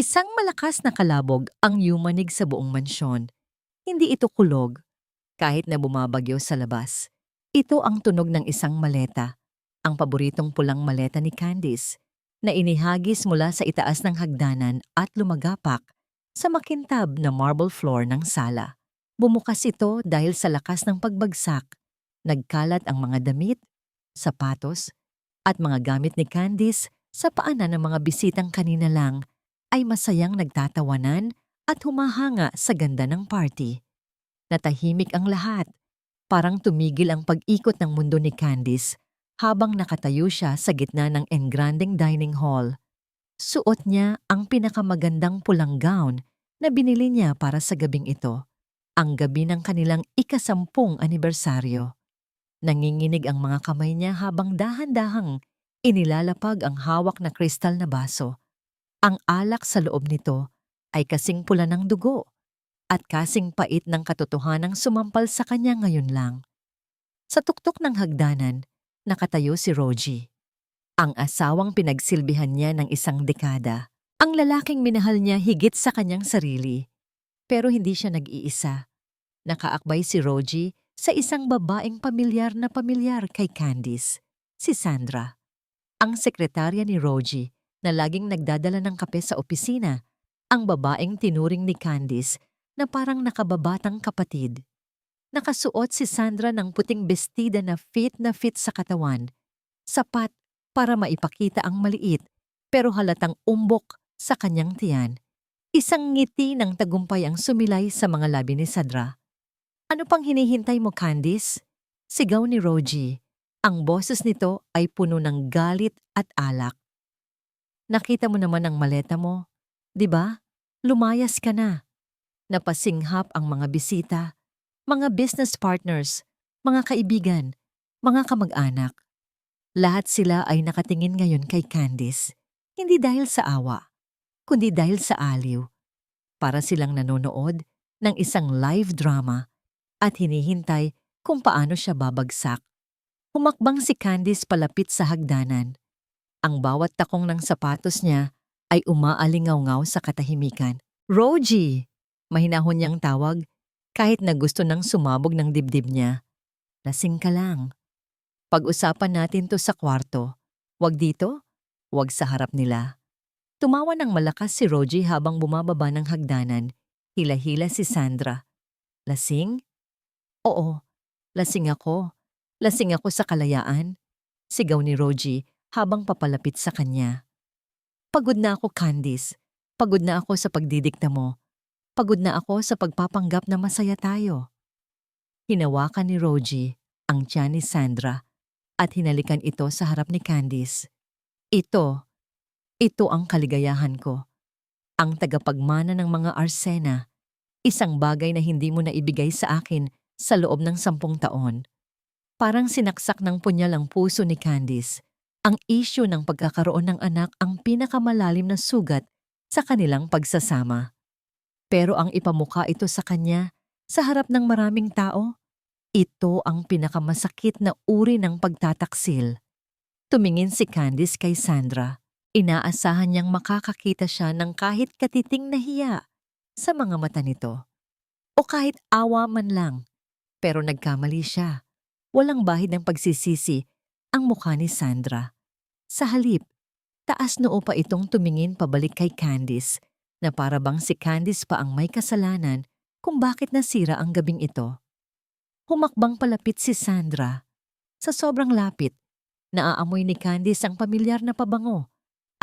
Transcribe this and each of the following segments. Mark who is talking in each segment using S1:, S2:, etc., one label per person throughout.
S1: Isang malakas na kalabog ang yumanig sa buong mansyon. Hindi ito kulog, kahit na bumabagyo sa labas. Ito ang tunog ng isang maleta, ang paboritong pulang maleta ni Candice, na inihagis mula sa itaas ng hagdanan at lumagapak sa makintab na marble floor ng sala. Bumukas ito dahil sa lakas ng pagbagsak. Nagkalat ang mga damit, sapatos, at mga gamit ni Candice sa paanan ng mga bisitang kanina lang ay masayang nagtatawanan at humahanga sa ganda ng party. Natahimik ang lahat, parang tumigil ang pag-ikot ng mundo ni Candice habang nakatayo siya sa gitna ng engrandeng dining hall. Suot niya ang pinakamagandang pulang gown na binili niya para sa gabing ito, ang gabi ng kanilang ika-10 anibersaryo. Nanginginig ang mga kamay niya habang dahan-dahang inilalapag ang hawak na kristal na baso. Ang alak sa loob nito ay kasing pula ng dugo at kasing pait ng katotohanang sumampal sa kanya ngayon lang. Sa tuktok ng hagdanan, nakatayo si Rogie, ang asawang pinagsilbihan niya ng 1 dekada. Ang lalaking minahal niya higit sa kanyang sarili. Pero hindi siya nag-iisa. Nakaakbay si Rogie sa isang babaeng pamilyar na pamilyar kay Candice, si Sandra. Ang sekretarya ni Rogie na laging nagdadala ng kape sa opisina, ang babaeng tinuring ni Candice na parang nakababatang kapatid. Nakasuot si Sandra ng puting bestida na fit sa katawan, sapat para maipakita ang maliit pero halatang umbok sa kanyang tiyan. Isang ngiti ng tagumpay ang sumilay sa mga labi ni Sandra. "Ano pang hinihintay mo, Candice?" Sigaw ni Rogie. Ang boses nito ay puno ng galit at alak. "Nakita mo naman ang maleta mo, di ba? Lumayas ka na." Napasinghap ang mga bisita, mga business partners, mga kaibigan, mga kamag-anak. Lahat sila ay nakatingin ngayon kay Candice, hindi dahil sa awa, kundi dahil sa aliw. Para silang nanonood ng isang live drama at hinihintay kung paano siya babagsak. Humakbang si Candice palapit sa hagdanan. Ang bawat takong ng sapatos niya ay umaalingaw-ngaw sa katahimikan. "Rogie!" Mahinahon niyang tawag, kahit na gusto nang sumabog ng dibdib niya. "Lasing ka lang. Pag-usapan natin to sa kwarto. Wag dito, wag sa harap nila." Tumawa ng malakas si Rogie habang bumababa ng hagdanan. Hila-hila si Sandra. "Lasing?" "Oo, lasing ako. Lasing ako sa kalayaan," sigaw ni Rogie habang papalapit sa kanya. "Pagod na ako, Candice. Pagod na ako sa pagdidikta mo. Pagod na ako sa pagpapanggap na masaya tayo." Hinawakan ni Rogie ang tiyan ni Sandra at hinalikan ito sa harap ni Candice. Ito ang kaligayahan ko. Ang tagapagmana ng mga arsena. Isang bagay na hindi mo naibigay sa akin sa loob ng 10 taon. Parang sinaksak ng punyal ang puso ni Candice. Ang isyu ng pagkakaroon ng anak ang pinakamalalim na sugat sa kanilang pagsasama. Pero ang ipamukha ito sa kanya, sa harap ng maraming tao, ito ang pinakamasakit na uri ng pagtataksil. Tumingin si Candice kay Sandra. Inaasahan niyang makakakita siya ng kahit katiting na hiya sa mga mata nito. O kahit awa man lang. Pero nagkamali siya. Walang bahid ng pagsisisi ang mukha ni Sandra. Sa halip, taas noo pa itong tumingin pabalik kay Candice, na para bang si Candice pa ang may kasalanan kung bakit nasira ang gabing ito. Humakbang palapit si Sandra. Sa sobrang lapit, naaamoy ni Candice ang pamilyar na pabango,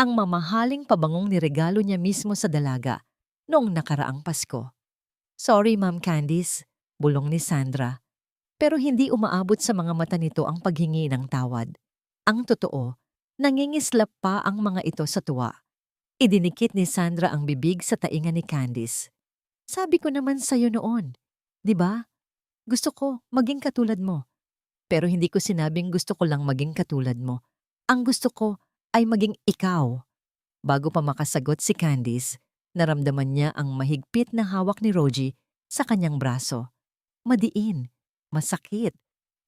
S1: ang mamahaling pabangong niregalo niya mismo sa dalaga noong nakaraang Pasko. "Sorry, Ma'am Candice," bulong ni Sandra. Pero hindi umaabot sa mga mata nito ang paghingi ng tawad. Ang totoo, nangingislap pa ang mga ito sa tuwa. Idinikit ni Sandra ang bibig sa tainga ni Candice. "Sabi ko naman sa'yo noon, di ba? Gusto ko maging katulad mo. Pero hindi ko sinabing gusto ko lang maging katulad mo. Ang gusto ko ay maging ikaw." Bago pa makasagot si Candice, naramdaman niya ang mahigpit na hawak ni Rogie sa kanyang braso. Madiin, masakit.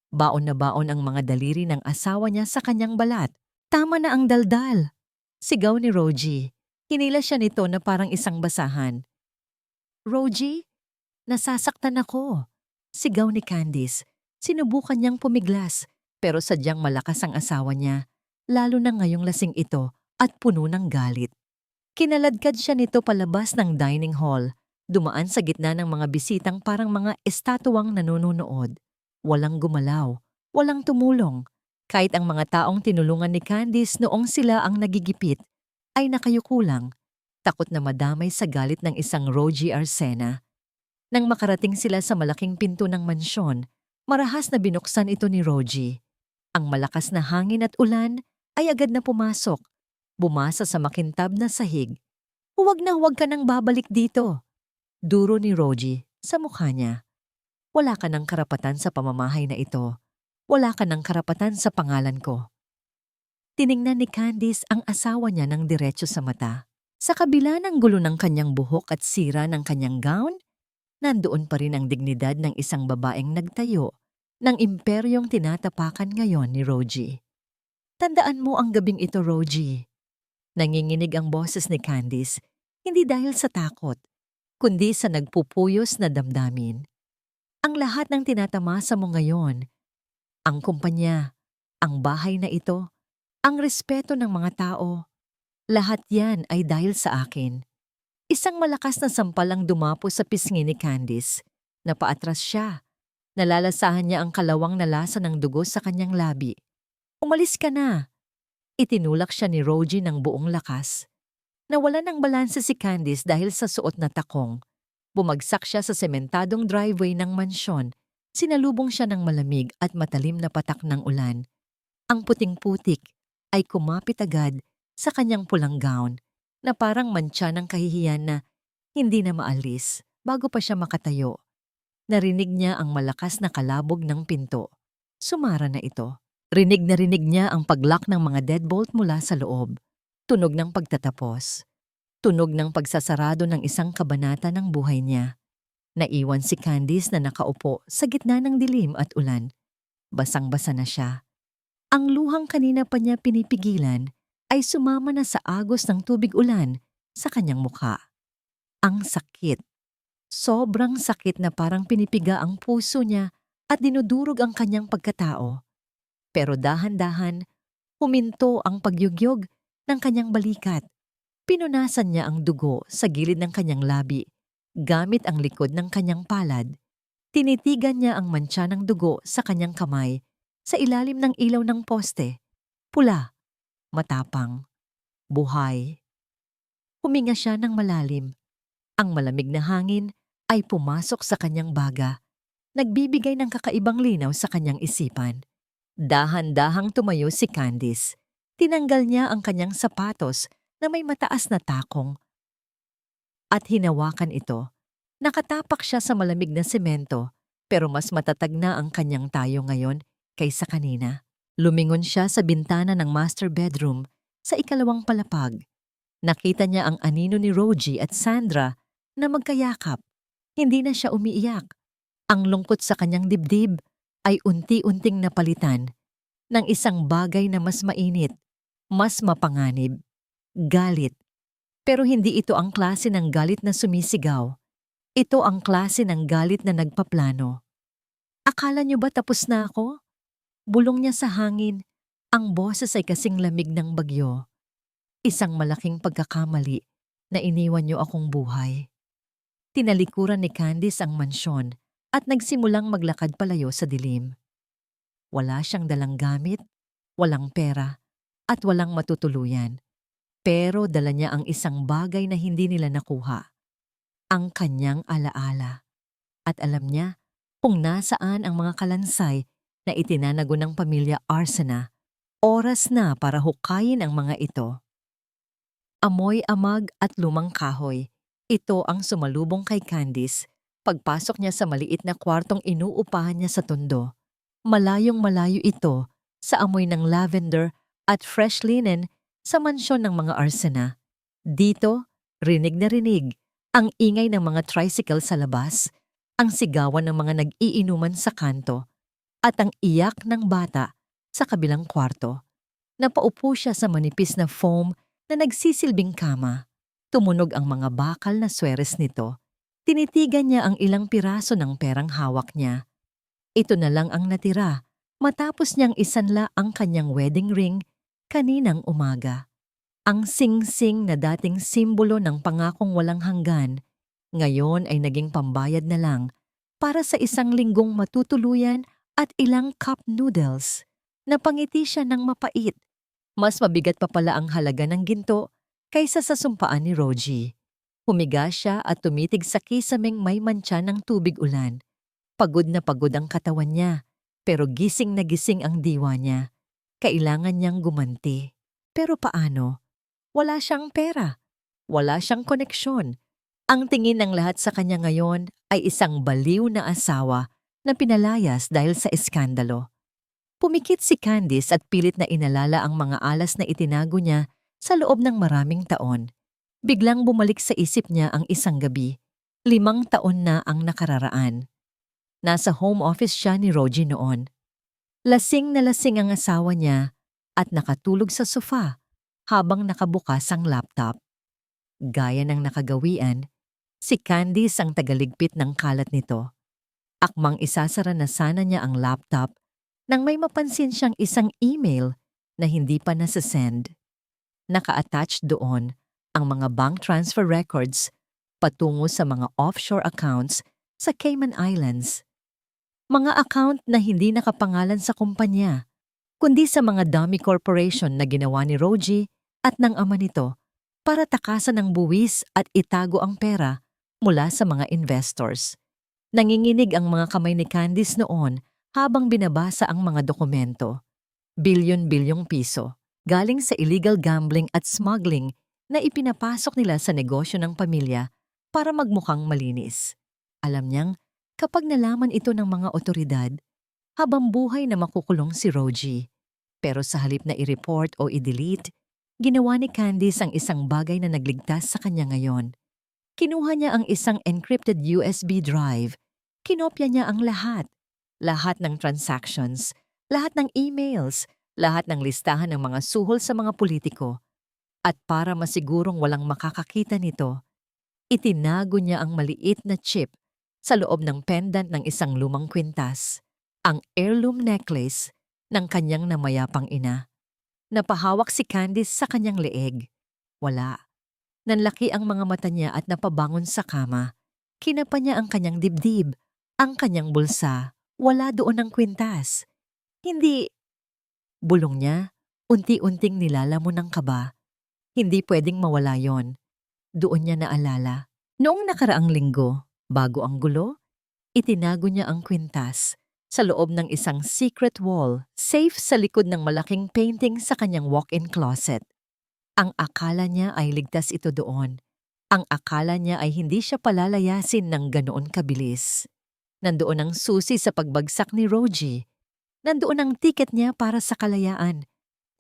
S1: Baon na baon ang mga daliri ng asawa niya sa kanyang balat. "Tama na ang daldal!" Sigaw ni Rogie. Hinila siya nito na parang isang basahan. "Rogie, nasasaktan ako." Sigaw ni Candice. Sinubukan niyang pumiglas, pero sadyang malakas ang asawa niya, lalo na ngayong lasing ito at puno ng galit. Kinaladkad siya nito palabas ng dining hall, dumaan sa gitna ng mga bisitang parang mga estatuwang nanonood. Walang gumalaw, walang tumulong. Kahit ang mga taong tinulungan ni Candice noong sila ang nagigipit, ay nakayuko lang, takot na madamay sa galit ng isang Rogie Arsena. Nang makarating sila sa malaking pinto ng mansyon, marahas na binuksan ito ni Rogie. Ang malakas na hangin at ulan ay agad na pumasok, bumasa sa makintab na sahig. Huwag ka nang babalik dito." Duro ni Rogie sa mukha niya. "Wala ka ng karapatan sa pamamahay na ito. Wala ka ng karapatan sa pangalan ko." Tiningnan ni Candice ang asawa niya ng diretso sa mata. Sa kabila ng gulo ng kanyang buhok at sira ng kanyang gown, nandoon pa rin ang dignidad ng isang babaeng nagtayo ng imperyong tinatapakan ngayon ni Rogie. "Tandaan mo ang gabing ito, Rogie." Nanginginig ang boses ni Candice, hindi dahil sa takot, kundi sa nagpupuyos na damdamin. Ang lahat ng tinatamasa mo ngayon, ang kumpanya, ang bahay na ito, ang respeto ng mga tao, lahat yan ay dahil sa akin. Isang malakas na sampal ang dumapo sa pisngi ni Candice. Napaatras siya. Nalalasahan niya ang kalawang na lasa ng dugo sa kanyang labi. "Umalis ka na." Itinulak siya ni Rogie ng buong lakas. Nawala ng balanse si Candice dahil sa suot na takong. Bumagsak siya sa sementadong driveway ng mansyon. Sinalubong siya ng malamig at matalim na patak ng ulan. Ang puting-putik ay kumapit agad sa kanyang pulang gown na parang mantsa ng kahihiyan na hindi na maalis bago pa siya makatayo. Narinig niya ang malakas na kalabog ng pinto. Sumara na ito. Rinig na rinig niya ang paglock ng mga deadbolt mula sa loob. Tunog ng pagtatapos. Tunog ng pagsasarado ng isang kabanata ng buhay niya. Naiwan si Candice na nakaupo sa gitna ng dilim at ulan. Basang-basa na siya. Ang luhang kanina pa niya pinipigilan ay sumama na sa agos ng tubig ulan sa kanyang mukha. Ang sakit. Sobrang sakit na parang pinipiga ang puso niya at dinudurog ang kanyang pagkatao. Pero dahan-dahan, huminto ang pagyugyog ng kanyang balikat. Pinunasan niya ang dugo sa gilid ng kanyang labi, gamit ang likod ng kanyang palad. Tinitigan niya ang mantsa ng dugo sa kanyang kamay, sa ilalim ng ilaw ng poste. Pula, matapang, buhay. Huminga siya ng malalim. Ang malamig na hangin ay pumasok sa kanyang baga, nagbibigay ng kakaibang linaw sa kanyang isipan. Dahan-dahang tumayo si Candice. Tinanggal niya ang kanyang sapatos na may mataas na takong at hinawakan ito. Nakatapak siya sa malamig na semento, pero mas matatag na ang kanyang tayo ngayon kaysa kanina. Lumingon siya sa bintana ng master bedroom sa ikalawang palapag. Nakita niya ang anino ni Rogie at Sandra na magkayakap. Hindi na siya umiiyak. Ang lungkot sa kanyang dibdib ay unti-unting napalitan ng isang bagay na mas mainit, mas mapanganib. Galit. Pero hindi ito ang klase ng galit na sumisigaw. Ito ang klase ng galit na nagpaplano. "Akala niyo ba tapos na ako?" Bulong niya sa hangin. Ang boses ay kasing lamig ng bagyo. "Isang malaking pagkakamali na iniwan niyo akong buhay." Tinalikuran ni Candice ang mansyon at nagsimulang maglakad palayo sa dilim. Wala siyang dalang gamit, walang pera, at walang matutuluyan. Pero dala niya ang isang bagay na hindi nila nakuha. Ang kanyang alaala. At alam niya kung nasaan ang mga kalansay na itinanago ng pamilya Arsena. Oras na para hukayin ang mga ito. Amoy amag at lumang kahoy. Ito ang sumalubong kay Candice pagpasok niya sa maliit na kwartong inuupahan niya sa tondo. Malayong malayo ito sa amoy ng lavender at fresh linen sa mansyon ng mga Arsena. Dito, rinig na rinig ang ingay ng mga tricycle sa labas, ang sigawan ng mga nag-iinuman sa kanto, at ang iyak ng bata sa kabilang kwarto. Napaupo siya sa manipis na foam na nagsisilbing kama. Tumunog ang mga bakal na sweres nito. Tinitigan niya ang ilang piraso ng perang hawak niya. Ito na lang ang natira matapos niyang isanla ang kanyang wedding ring kaninang umaga. Ang sing-sing na dating simbolo ng pangakong walang hanggan, ngayon ay naging pambayad na lang para sa isang linggong matutuluyan at ilang cup noodles. Napangiti siya ng mapait. Mas mabigat pa pala ang halaga ng ginto kaysa sa sumpaan ni Rogie. Humiga siya at tumitig sa kisameng may mantsa ng tubig ulan. Pagod na pagod ang katawan niya, pero gising na gising ang diwa niya. Kailangan niyang gumanti. Pero paano? Wala siyang pera. Wala siyang koneksyon. Ang tingin ng lahat sa kanya ngayon ay isang baliw na asawa na pinalayas dahil sa eskandalo. Pumikit si Candice at pilit na inalala ang mga alas na itinago niya sa loob ng maraming taon. Biglang bumalik sa isip niya ang isang gabi. 5 taon na ang nakararaan. Nasa home office siya ni Rogie noon. Lasing na lasing ang asawa niya at nakatulog sa sofa habang nakabukas ang laptop. Gaya ng nakagawian, si Candice ang tagaligpit ng kalat nito. Akmang isasara na sana niya ang laptop nang may mapansin siyang isang email na hindi pa nasa-send. Naka-attach doon ang mga bank transfer records patungo sa mga offshore accounts sa Cayman Islands. Mga account na hindi nakapangalan sa kumpanya, kundi sa mga dummy corporation na ginawa ni Rogie at ng ama nito para takasan ng buwis at itago ang pera mula sa mga investors. Nanginginig ang mga kamay ni Candice noon habang binabasa ang mga dokumento. Bilyon-bilyong piso galing sa illegal gambling at smuggling na ipinapasok nila sa negosyo ng pamilya para magmukhang malinis. Alam niyang kapag nalaman ito ng mga otoridad, habang buhay na makukulong si Rogie. Pero sa halip na i-report o i-delete, ginawa ni Candice ang isang bagay na nagligtas sa kanya ngayon. Kinuha niya ang isang encrypted USB drive. Kinopya niya ang lahat. Lahat ng transactions, lahat ng emails, lahat ng listahan ng mga suhol sa mga politiko. At para masigurong walang makakakita nito, itinago niya ang maliit na chip sa loob ng pendant ng isang lumang kwintas, ang heirloom necklace ng kanyang namayapang ina. Napahawak si Candice sa kanyang leeg. Wala. Nanlaki ang mga mata niya at napabangon sa kama. Kinapa niya ang kanyang dibdib, ang kanyang bulsa. Wala doon ang kwintas. Hindi. Bulong niya, unti-unting nilalamon ng kaba. Hindi pwedeng mawala yon. Doon niya naalala. Noong nakaraang linggo, bago ang gulo, itinago niya ang kwintas sa loob ng isang secret wall, safe sa likod ng malaking painting sa kanyang walk-in closet. Ang akala niya ay ligtas ito doon. Ang akala niya ay hindi siya palalayasin ng ganoon kabilis. Nandoon ang susi sa pagbagsak ni Rogie. Nandoon ang tiket niya para sa kalayaan.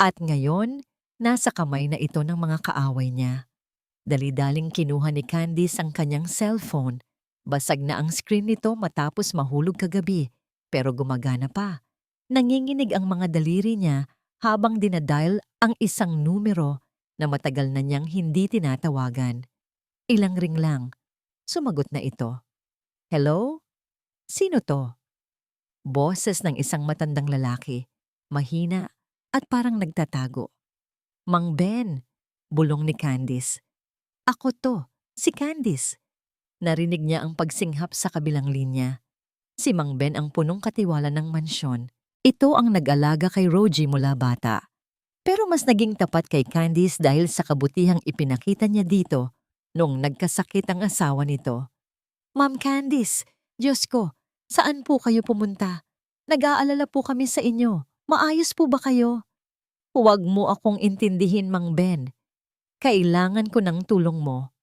S1: At ngayon, nasa kamay na ito ng mga kaaway niya. Dali-daling kinuha ni Candice ang kanyang cellphone. Basag na ang screen nito matapos mahulog kagabi, pero gumagana pa. Nanginginig ang mga daliri niya habang dinadial ang isang numero na matagal na niyang hindi tinatawagan. Ilang ring lang. Sumagot na ito. Hello? Sino to? Boses ng isang matandang lalaki, mahina at parang nagtatago. Mang Ben, bulong ni Candice. Ako to, si Candice. Narinig niya ang pagsinghap sa kabilang linya. Si Mang Ben ang punong katiwala ng mansyon. Ito ang nag-alaga kay Rogie mula bata. Pero mas naging tapat kay Candice dahil sa kabutihang ipinakita niya dito noong nagkasakit ang asawa nito. Ma'am Candice, Diyos ko, saan po kayo pumunta? Nag-aalala po kami sa inyo. Maayos po ba kayo? Huwag mo akong intindihin, Mang Ben. Kailangan ko ng tulong mo.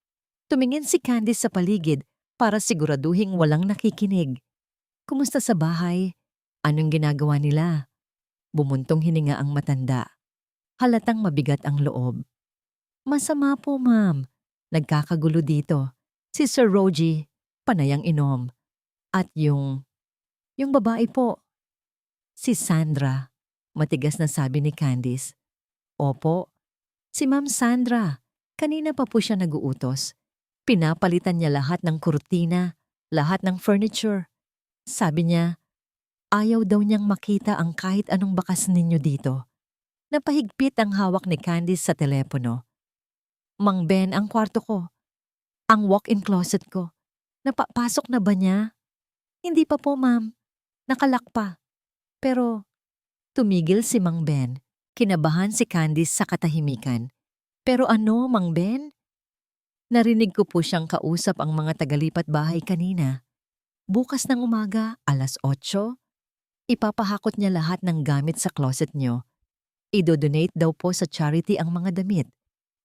S1: Tumingin si Candice sa paligid para siguraduhing walang nakikinig. Kumusta sa bahay? Anong ginagawa nila? Bumuntong hininga ang matanda. Halatang mabigat ang loob. Masama po, ma'am. Nagkakagulo dito. Si Sir Rogie, panayang inom. At yung babae po. Si Sandra, matigas na sabi ni Candice. Opo, si Ma'am Sandra. Kanina pa po siya naguutos. Pinapalitan niya lahat ng kurtina, lahat ng furniture. Sabi niya, ayaw daw niyang makita ang kahit anong bakas ninyo dito. Napahigpit ang hawak ni Candice sa telepono. Mang Ben, ang kwarto ko. Ang walk-in closet ko. Napapasok na ba niya? Hindi pa po, ma'am. Nakalak pa. Pero tumigil si Mang Ben. Kinabahan si Candice sa katahimikan. Pero ano, Mang Ben? Narinig ko po siyang kausap ang mga tagalipat bahay kanina. Bukas ng umaga, 8:00, ipapahakot niya lahat ng gamit sa closet niyo. Idodonate daw po sa charity ang mga damit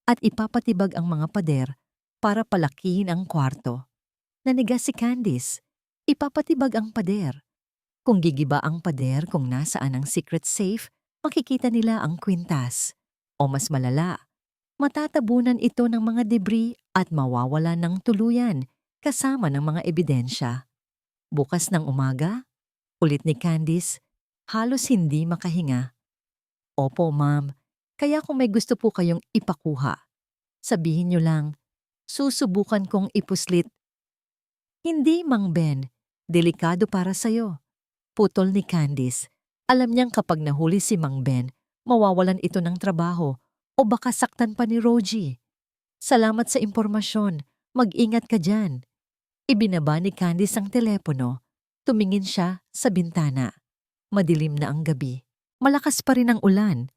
S1: at ipapatibag ang mga pader para palakihin ang kwarto. Nanigas si Candice, ipapatibag ang pader. Kung gigiba ang pader kung nasaan ang secret safe, makikita nila ang kwintas. O mas malala, matatabunan ito ng mga debris at mawawala ng tuluyan kasama ng mga ebidensya. Bukas ng umaga, ulit ni Candice, halos hindi makahinga. Opo, ma'am. Kaya kung may gusto po kayong ipakuha, sabihin niyo lang, susubukan kong ipuslit. Hindi, Mang Ben. Delikado para sa'yo. Putol ni Candice. Alam niyang kapag nahuli si Mang Ben, mawawalan ito ng trabaho o baka saktan pa ni Rogie. Salamat sa impormasyon. Mag-ingat ka dyan. Ibinaba ni Candice ang telepono. Tumingin siya sa bintana. Madilim na ang gabi. Malakas pa rin ang ulan.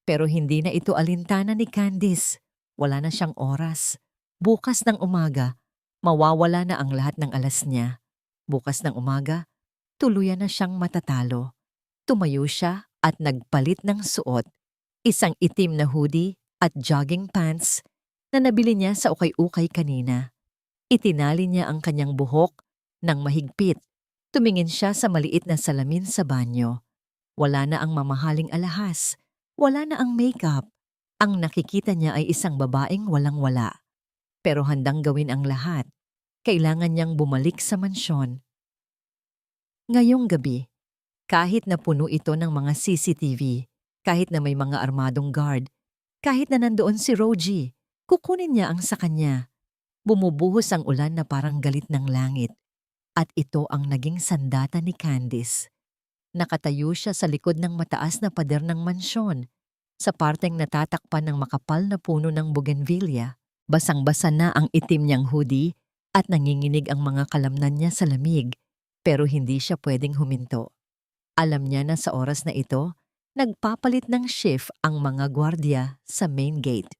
S1: Pero hindi na ito alintana ni Candice. Wala na siyang oras. Bukas ng umaga, mawawala na ang lahat ng alas niya. Bukas ng umaga, tuluyan na siyang matatalo. Tumayo siya at nagpalit ng suot. Isang itim na hoodie at jogging pants na nabili niya sa ukay-ukay kanina. Itinali niya ang kanyang buhok ng mahigpit. Tumingin siya sa maliit na salamin sa banyo. Wala na ang mamahaling alahas. Wala na ang makeup. Ang nakikita niya ay isang babaeng walang-wala. Pero handang gawin ang lahat. Kailangan niyang bumalik sa mansyon. Ngayong gabi, kahit na puno ito ng mga CCTV, kahit na may mga armadong guard, kahit na nandoon si Rogie, kukunin niya ang sa kanya. Bumubuhos ang ulan na parang galit ng langit. At ito ang naging sandata ni Candice. Nakatayo siya sa likod ng mataas na pader ng mansyon. Sa parteng natatakpan ng makapal na puno ng bougainvillea, basang-basa na ang itim niyang hoodie at nanginginig ang mga kalamnan niya sa lamig, pero hindi siya pwedeng huminto. Alam niya na sa oras na ito, nagpapalit ng shift ang mga gwardiya sa main gate.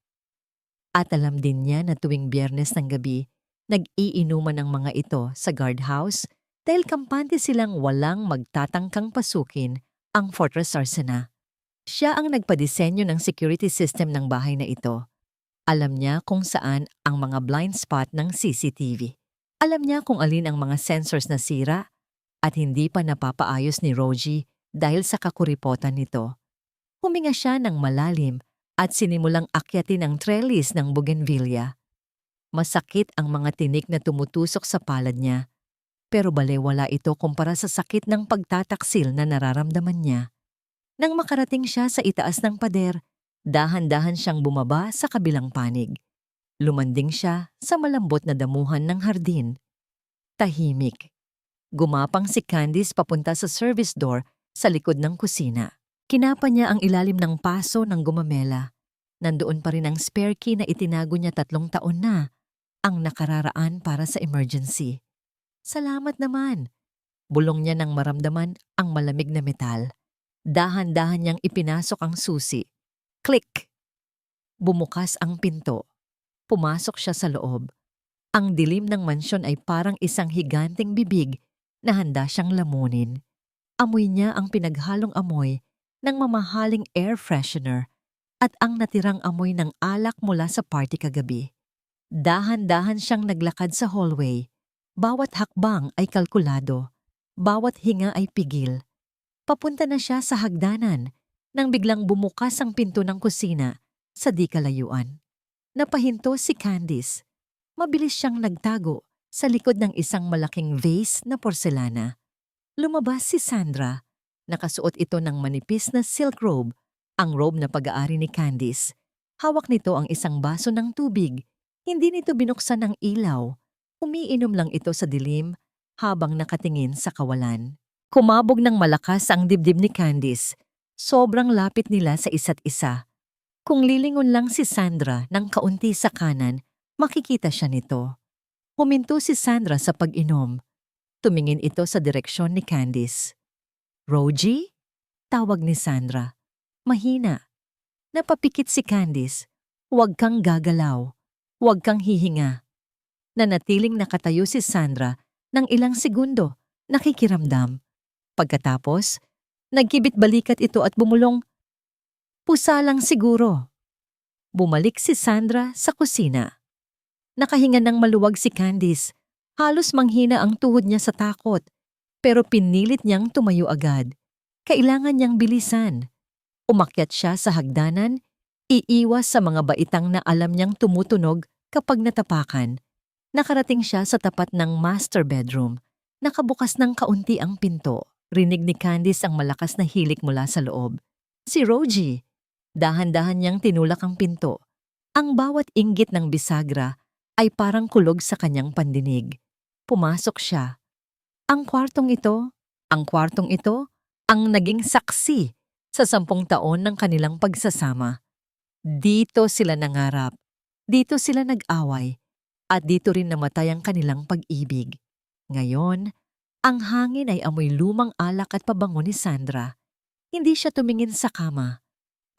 S1: At alam din niya na tuwing Biyernes ng gabi, nag-iinuman ang mga ito sa guardhouse dahil kampante silang walang magtatangkang pasukin ang Fortress Arsena. Siya ang nagpadisenyo ng security system ng bahay na ito. Alam niya kung saan ang mga blind spot ng CCTV. Alam niya kung alin ang mga sensors na sira at hindi pa napapaayos ni Rogie dahil sa kakuripotan nito. Huminga siya ng malalim at sinimulang akyatin ang trellis ng bougainvillea. Masakit ang mga tinik na tumutusok sa palad niya, pero balewala ito kumpara sa sakit ng pagtataksil na nararamdaman niya. Nang makarating siya sa itaas ng pader, dahan-dahan siyang bumaba sa kabilang panig. Lumanding siya sa malambot na damuhan ng hardin. Tahimik. Gumapang si Candice papunta sa service door sa likod ng kusina. Kinapa niya ang ilalim ng paso ng gumamela. Nandoon pa rin ang spare key na itinago niya 3 taon na, ang nakararaan para sa emergency. Salamat naman. Bulong niya nang maramdaman ang malamig na metal. Dahan-dahan niyang ipinasok ang susi. Click! Bumukas ang pinto. Pumasok siya sa loob. Ang dilim ng mansyon ay parang isang higanteng bibig na handa siyang lamunin. Amoy niya ang pinaghalong amoy ng mamahaling air freshener at ang natirang amoy ng alak mula sa party kagabi. Dahan-dahan siyang naglakad sa hallway. Bawat hakbang ay kalkulado. Bawat hinga ay pigil. Papunta na siya sa hagdanan nang biglang bumukas ang pinto ng kusina sa di kalayuan. Napahinto si Candice. Mabilis siyang nagtago sa likod ng isang malaking vase na porselana. Lumabas si Sandra. Nakasuot ito ng manipis na silk robe, ang robe na pag-aari ni Candice. Hawak nito ang isang baso ng tubig. Hindi nito binuksan ng ilaw. Umiinom lang ito sa dilim habang nakatingin sa kawalan. Kumabog ng malakas ang dibdib ni Candice. Sobrang lapit nila sa isa't isa. Kung lilingon lang si Sandra ng kaunti sa kanan, makikita siya nito. Huminto si Sandra sa pag-inom. Tumingin ito sa direksyon ni Candice. "Rogie?" Tawag ni Sandra. Mahina. Napapikit si Candice. "Huwag kang gagalaw. Huwag kang hihinga." Nanatiling nakatayo si Sandra ng ilang segundo, nakikiramdam. Pagkatapos, nagkibit balikat ito at bumulong, "Pusa lang siguro." Bumalik si Sandra sa kusina. Nakahinga ng maluwag si Candice. Halos manghina ang tuhod niya sa takot, pero pinilit niyang tumayo agad. Kailangan niyang bilisan. Umakyat siya sa hagdanan, iiwas sa mga baitang na alam niyang tumutunog kapag natapakan. Nakarating siya sa tapat ng master bedroom. Nakabukas ng kaunti ang pinto. Rinig ni Candice ang malakas na hilik mula sa loob. Si Rogie. Dahan-dahan niyang tinulak ang pinto. Ang bawat inggit ng bisagra ay parang kulog sa kanyang pandinig. Pumasok siya. Ang kwartong ito, ang naging saksi sa 10 taon ng kanilang pagsasama. Dito sila nangarap, dito sila nag-away, at dito rin namatay ang kanilang pag-ibig. Ngayon, ang hangin ay amoy lumang alak at pabango ni Sandra. Hindi siya tumingin sa kama.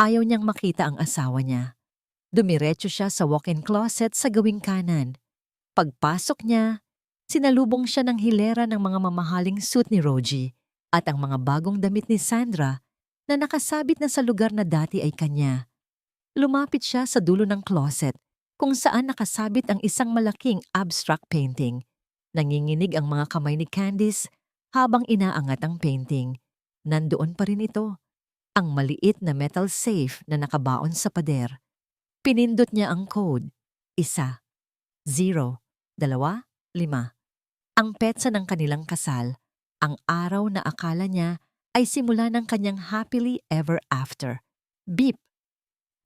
S1: Ayaw niyang makita ang asawa niya. Dumiretso siya sa walk-in closet sa gawing kanan. Pagpasok niya, sinalubong siya ng hilera ng mga mamahaling suit ni Rogie at ang mga bagong damit ni Sandra na nakasabit na sa lugar na dati ay kanya. Lumapit siya sa dulo ng closet kung saan nakasabit ang isang malaking abstract painting. Nanginginig ang mga kamay ni Candice habang inaangat ang painting. Nandoon pa rin ito, ang maliit na metal safe na nakabaon sa pader. Pinindot niya ang code. 1, 0, 2, 5. Ang petsa ng kanilang kasal, ang araw na akala niya ay simula ng kanyang happily ever after. Beep!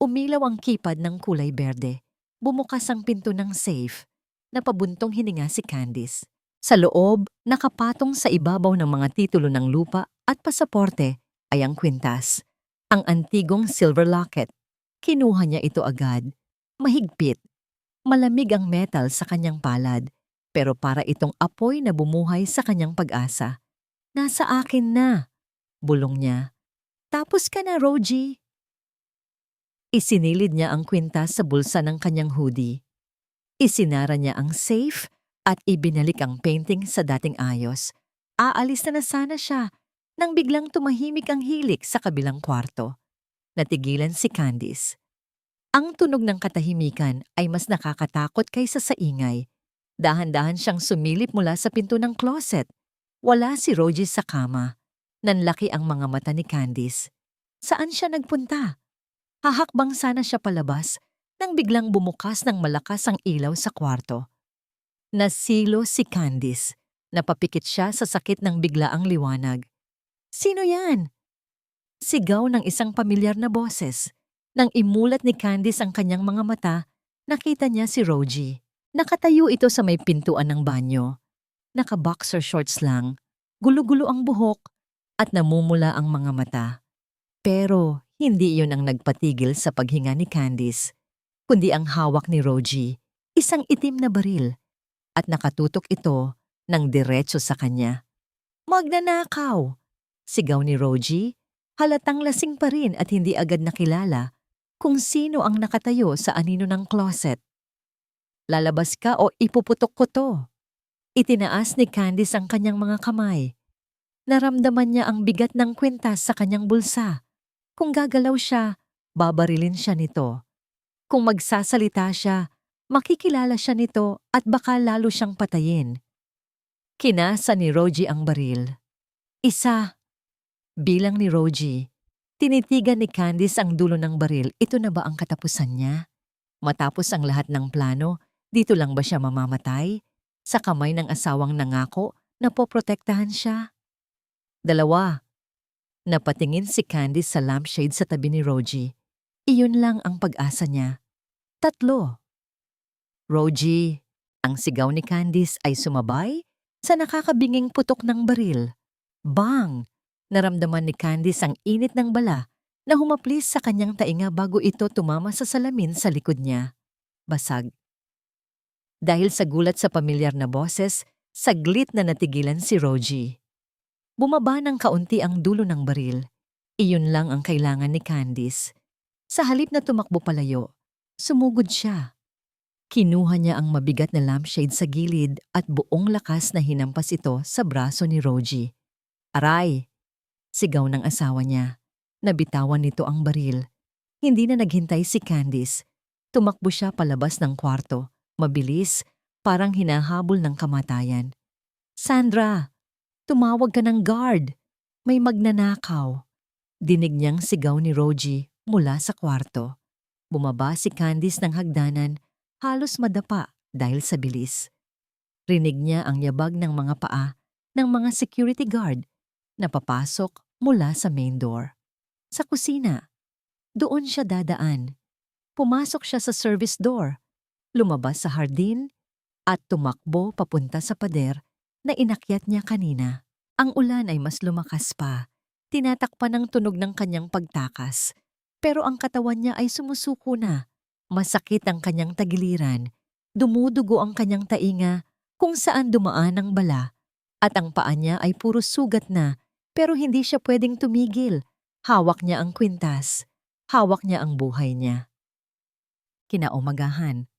S1: Umilaw ang keypad ng kulay berde. Bumukas ang pinto ng safe. Napabuntong hininga si Candice. Sa loob, nakapatong sa ibabaw ng mga titulo ng lupa at pasaporte ay ang kwintas. Ang antigong silver locket. Kinuha niya ito agad. Mahigpit. Malamig ang metal sa kanyang palad, pero para itong apoy na bumuhay sa kanyang pag-asa. "Nasa akin na," bulong niya. "Tapos ka na, Rogie." Isinilid niya ang kwintas sa bulsa ng kanyang hoodie. Isinara niya ang safe at ibinalik ang painting sa dating ayos. Aalis na sana siya nang biglang tumahimik ang hilik sa kabilang kwarto. Natigilan si Candice. Ang tunog ng katahimikan ay mas nakakatakot kaysa sa ingay. Dahan-dahan siyang sumilip mula sa pinto ng closet. Wala si Rogie sa kama. Nanlaki ang mga mata ni Candice. Saan siya nagpunta? Hahakbang sana siya palabas nang biglang bumukas ng malakas ang ilaw sa kwarto. Nasilo si Candice. Napapikit siya sa sakit ng biglaang liwanag. "Sino yan?" Sigaw ng isang pamilyar na boses. Nang imulat ni Candice ang kanyang mga mata, nakita niya si Rogie. Nakatayo ito sa may pintuan ng banyo. Naka-boxer shorts lang, gulo-gulo ang buhok, at namumula ang mga mata. Pero hindi iyon ang nagpatigil sa paghinga ni Candice, kundi ang hawak ni Rogie, isang itim na baril, at nakatutok ito ng diretso sa kanya. "Magnanakaw!" Sigaw ni Rogie, halatang lasing pa rin at hindi agad nakilala kung sino ang nakatayo sa anino ng closet. "Lalabas ka o ipuputok ko to." Itinaas ni Candice ang kanyang mga kamay. Naramdaman niya ang bigat ng kwintas sa kanyang bulsa. Kung gagalaw siya, babarilin siya nito. Kung magsasalita siya, makikilala siya nito at baka lalo siyang patayin. Kinasa ni Rogie ang baril. 1, bilang ni Rogie. Tinitigan ni Candice ang dulo ng baril. Ito na ba ang katapusan niya? Matapos ang lahat ng plano, dito lang ba siya mamamatay? Sa kamay ng asawang nangako na poprotektahan siya? 2, napatingin si Candice sa lampshade sa tabi ni Rogie. Iyon lang ang pag-asa niya. 3. Rogie, ang sigaw ni Candice ay sumabay sa nakakabinging putok ng baril. Bang! Naramdaman ni Candice ang init ng bala na humaplis sa kanyang tainga bago ito tumama sa salamin sa likod niya. Basag. Dahil sa gulat sa pamilyar na boses, saglit na natigilan si Rogie. Bumaba ng kaunti ang dulo ng baril. Iyon lang ang kailangan ni Candice. Sa halip na tumakbo palayo, sumugod siya. Kinuha niya ang mabigat na lampshade sa gilid at buong lakas na hinampas ito sa braso ni Rogie. Aray! Sigaw ng asawa niya. Nabitawan nito ang baril. Hindi na naghintay si Candice. Tumakbo siya palabas ng kwarto. Mabilis, parang hinahabol ng kamatayan. Sandra! Tumawag ka ng guard! May magnanakaw! Dinig niyang sigaw ni Rogie mula sa kwarto. Bumaba si Candice ng hagdanan, halos madapa dahil sa bilis. Rinig niya ang yabag ng mga paa ng mga security guard na papasok mula sa main door. Sa kusina, doon siya dadaan. Pumasok siya sa service door, lumabas sa hardin, at tumakbo papunta sa pader na inakyat niya kanina. Ang ulan ay mas lumakas pa, tinatakpan ng tunog ng kanyang pagtakas. Pero ang katawan niya ay sumusuko na. Masakit ang kanyang tagiliran, dumudugo ang kanyang tainga kung saan dumaan ang bala, at ang paa niya ay puro sugat na pero hindi siya pwedeng tumigil. Hawak niya ang kwintas, hawak niya ang buhay niya. Kinaumagahan,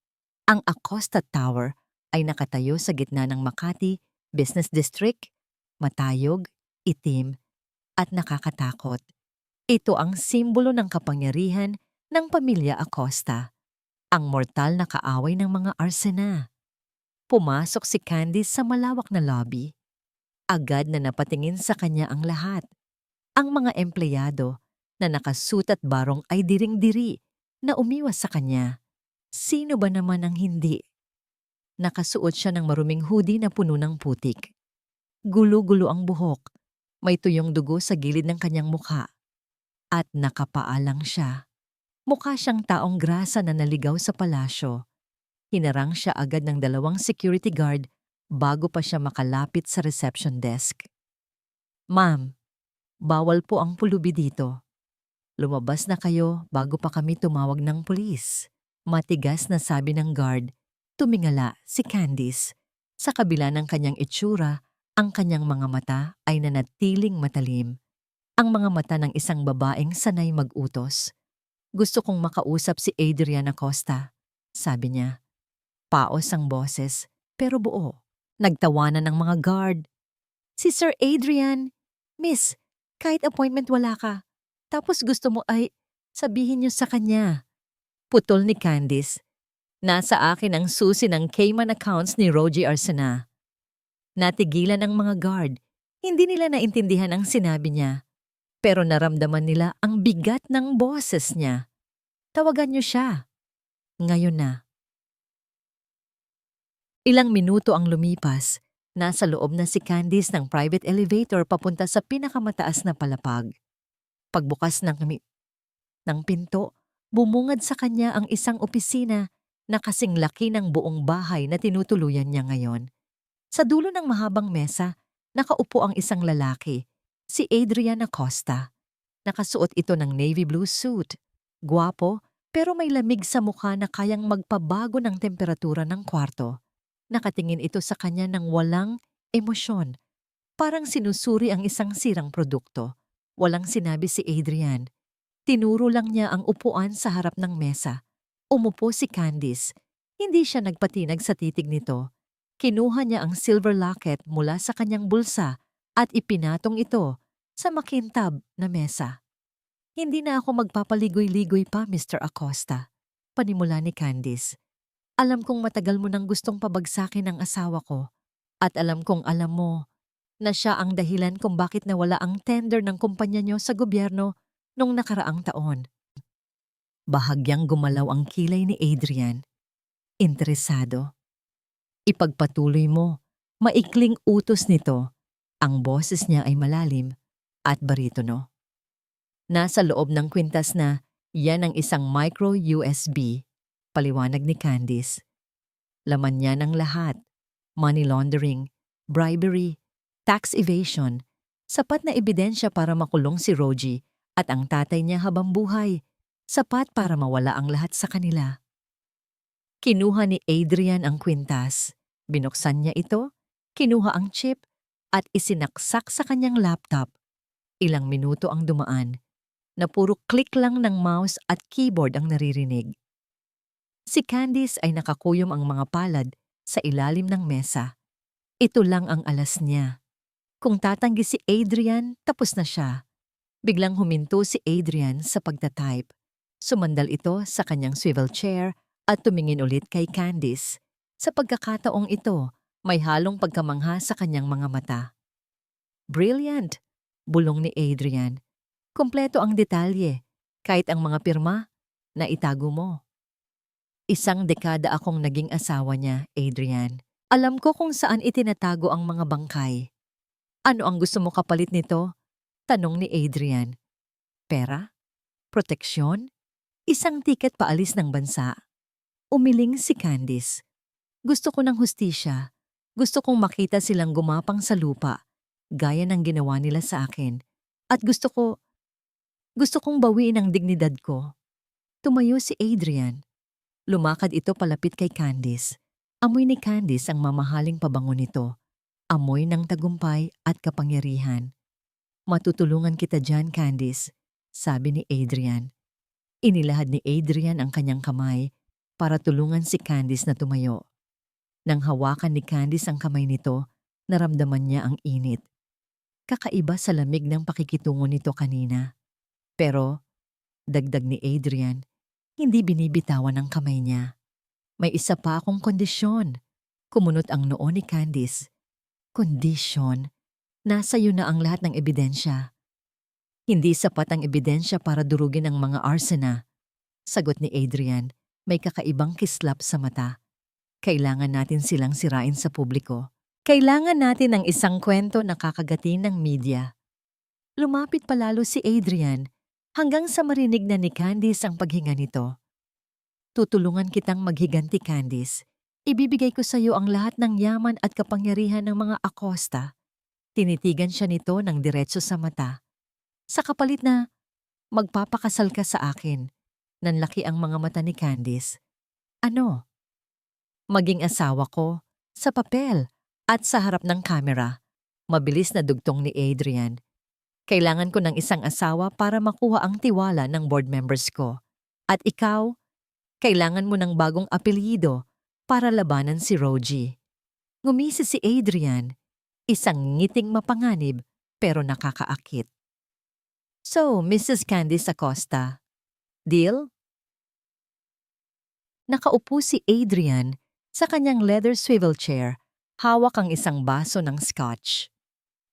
S1: ang Acosta Tower ay nakatayo sa gitna ng Makati Business District, matayog, itim, at nakakatakot. Ito ang simbolo ng kapangyarihan ng pamilya Acosta, ang mortal na kaaway ng mga arsena. Pumasok si Candice sa malawak na lobby. Agad na napatingin sa kanya ang lahat. Ang mga empleyado na nakasuit at barong ay diring-diri na umiwas sa kanya. Sino ba naman ang hindi? Nakasuot siya ng maruming hoodie na puno ng putik. Gulo-gulo ang buhok. May tuyong dugo sa gilid ng kanyang mukha. At nakapaalang siya. Mukha siyang taong grasa na naligaw sa palasyo. Hinarang siya agad ng 2 security guard bago pa siya makalapit sa reception desk. Ma'am, bawal po ang pulubi dito. Lumabas na kayo bago pa kami tumawag ng pulis. Matigas na sabi ng guard. Tumingala si Candice. Sa kabila ng kanyang itsura, ang kanyang mga mata ay nanatiling matalim. Ang mga mata ng isang babaeng sanay mag-utos. Gusto kong makausap si Adrian Acosta, sabi niya. Paos ang boses, pero buo. Nagtawanan ng mga guard. Si Sir Adrian, Miss, kahit appointment wala ka. Tapos gusto mo ay sabihin niyo sa kanya. Putol ni Candice. Nasa akin ang susi ng Cayman accounts ni Rogie Arsena. Natigilan ang mga guard. Hindi nila naintindihan ang sinabi niya. Pero naramdaman nila ang bigat ng boses niya. Tawagan niyo siya. Ngayon na. Ilang minuto ang lumipas. Nasa loob na si Candice ng private elevator papunta sa pinakamataas na palapag. Pagbukas ng pinto, bumungad sa kanya ang isang opisina na kasing laki ng buong bahay na tinutuluyan niya ngayon. Sa dulo ng mahabang mesa, nakaupo ang isang lalaki, si Adrian Acosta. Nakasuot ito ng navy blue suit. Gwapo, pero may lamig sa mukha na kayang magpabago ng temperatura ng kwarto. Nakatingin ito sa kanya ng walang emosyon. Parang sinusuri ang isang sirang produkto. Walang sinabi si Adrian. Tinuro lang niya ang upuan sa harap ng mesa. Umupo si Candice. Hindi siya nagpatinag sa titig nito. Kinuha niya ang silver locket mula sa kanyang bulsa at ipinatong ito sa makintab na mesa. Hindi na ako magpapaligoy-ligoy pa, Mr. Acosta. Panimula ni Candice. Alam kong matagal mo nang gustong pabagsakin ang asawa ko. At alam kong alam mo na siya ang dahilan kung bakit nawala ang tender ng kumpanya niyo sa gobyerno nung nakaraang taon. Bahagyang gumalaw ang kilay ni Adrian. Interesado. Ipagpatuloy mo. Maikling utos nito. Ang boses niya ay malalim at baritono. Nasa loob ng kwintas na Yan ang isang micro USB, paliwanag ni Candice. Laman niya ng lahat. Money laundering, bribery, tax evasion. Sapat na ebidensya para makulong si Rogie at ang tatay niya habang buhay. Sapat para mawala ang lahat sa kanila. Kinuha ni Adrian ang kwintas. Binuksan niya ito, kinuha ang chip, at isinaksak sa kanyang laptop. Ilang minuto ang dumaan, na puro click lang ng mouse at keyboard ang naririnig. Si Candice ay nakakuyom ang mga palad sa ilalim ng mesa. Ito lang ang alas niya. Kung tatanggi si Adrian, tapos na siya. Biglang huminto si Adrian sa pagtatype. Sumandal ito sa kanyang swivel chair at tumingin ulit kay Candice. Sa pagkakataong ito, may halong pagkamangha sa kanyang mga mata. Brilliant! Bulong ni Adrian. Kompleto ang detalye, kahit ang mga pirma na itago mo. Isang dekada akong naging asawa niya, Adrian. Alam ko kung saan itinatago ang mga bangkay. Ano ang gusto mo kapalit nito? Tanong ni Adrian. Pera? Proteksyon? Isang tiket paalis ng bansa? Umiling si Candice. Gusto ko ng hustisya. Gusto kong makita silang gumapang sa lupa, gaya ng ginawa nila sa akin. At gusto kong bawiin ang dignidad ko. Tumayo si Adrian. Lumakad ito palapit kay Candice. Amoy ni Candice ang mamahaling pabango nito. Amoy ng tagumpay at kapangyarihan. Matutulungan kita dyan, Candice, sabi ni Adrian. Inilahad ni Adrian ang kanyang kamay para tulungan si Candice na tumayo. Nang hawakan ni Candice ang kamay nito, naramdaman niya ang init. Kakaiba sa lamig ng pakikitungo nito kanina. Pero, dagdag ni Adrian, hindi binibitawan ang kamay niya. May isa pa akong kondisyon. Kumunot ang noo ni Candice. Kondisyon? Nasa iyo na ang lahat ng ebidensya. Hindi sapat ang ebidensya para durugin ang mga arsena. Sagot ni Adrian, may kakaibang kislap sa mata. Kailangan natin silang sirain sa publiko. Kailangan natin ng isang kwento na kakagatin ng media. Lumapit palalo si Adrian hanggang sa marinig na ni Candice ang paghinga nito. Tutulungan kitang maghiganti, Candice. Ibibigay ko sa iyo ang lahat ng yaman at kapangyarihan ng mga Acosta. Tinitigan siya nito ng diretso sa mata. Sa kapalit na, magpapakasal ka sa akin. Nanlaki ang mga mata ni Candice. Ano? Maging asawa ko, sa papel, at sa harap ng kamera. Mabilis na dugtong ni Adrian. Kailangan ko ng isang asawa para makuha ang tiwala ng board members ko. At ikaw, kailangan mo ng bagong apelyido para labanan si Rogie. Ngumisi si Adrian, isang ngiting mapanganib pero nakakaakit. So, Mrs. Candice Acosta, deal? Nakaupo si Adrian sa kanyang leather swivel chair, hawak ang isang baso ng scotch.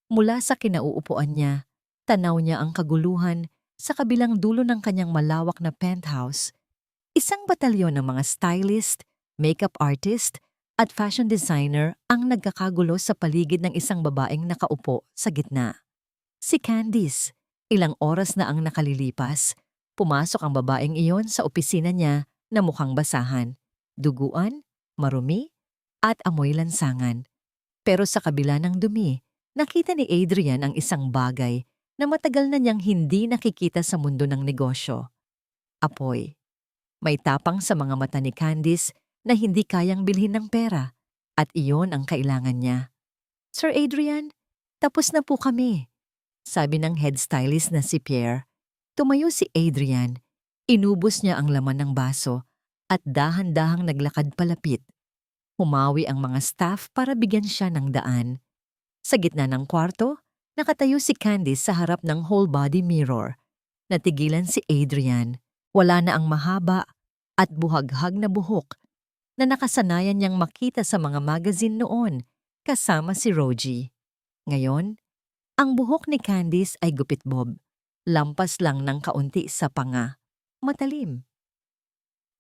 S1: Mula sa kinauupuan niya, tanaw niya ang kaguluhan sa kabilang dulo ng kanyang malawak na penthouse. Isang batalyon ng mga stylist, makeup artist, at fashion designer ang nagkakagulo sa paligid ng isang babaeng nakaupo sa gitna. Si Candice, ilang oras na ang nakalilipas, pumasok ang babaeng iyon sa opisina niya na mukhang basahan, duguan, marumi, at amoy lansangan. Pero sa kabila ng dumi, nakita ni Adrian ang isang bagay na matagal na niyang hindi nakikita sa mundo ng negosyo. Apoy. May tapang sa mga mata ni Candice na hindi kayang bilhin ng pera at iyon ang kailangan niya. Sir Adrian, tapos na po kami, sabi ng head stylist na si Pierre. Tumayo si Adrian, inubos niya ang laman ng baso at dahan-dahang naglakad palapit. Humawi ang mga staff para bigyan siya ng daan. Sa gitna ng kwarto, nakatayo si Candice sa harap ng whole body mirror. Natigilan si Adrian. Wala na ang mahaba at buhaghag na buhok na nakasanayan niyang makita sa mga magazine noon kasama si Rogie. Ngayon, ang buhok ni Candice ay gupit bob, lampas lang ng kaunti sa panga. Matalim.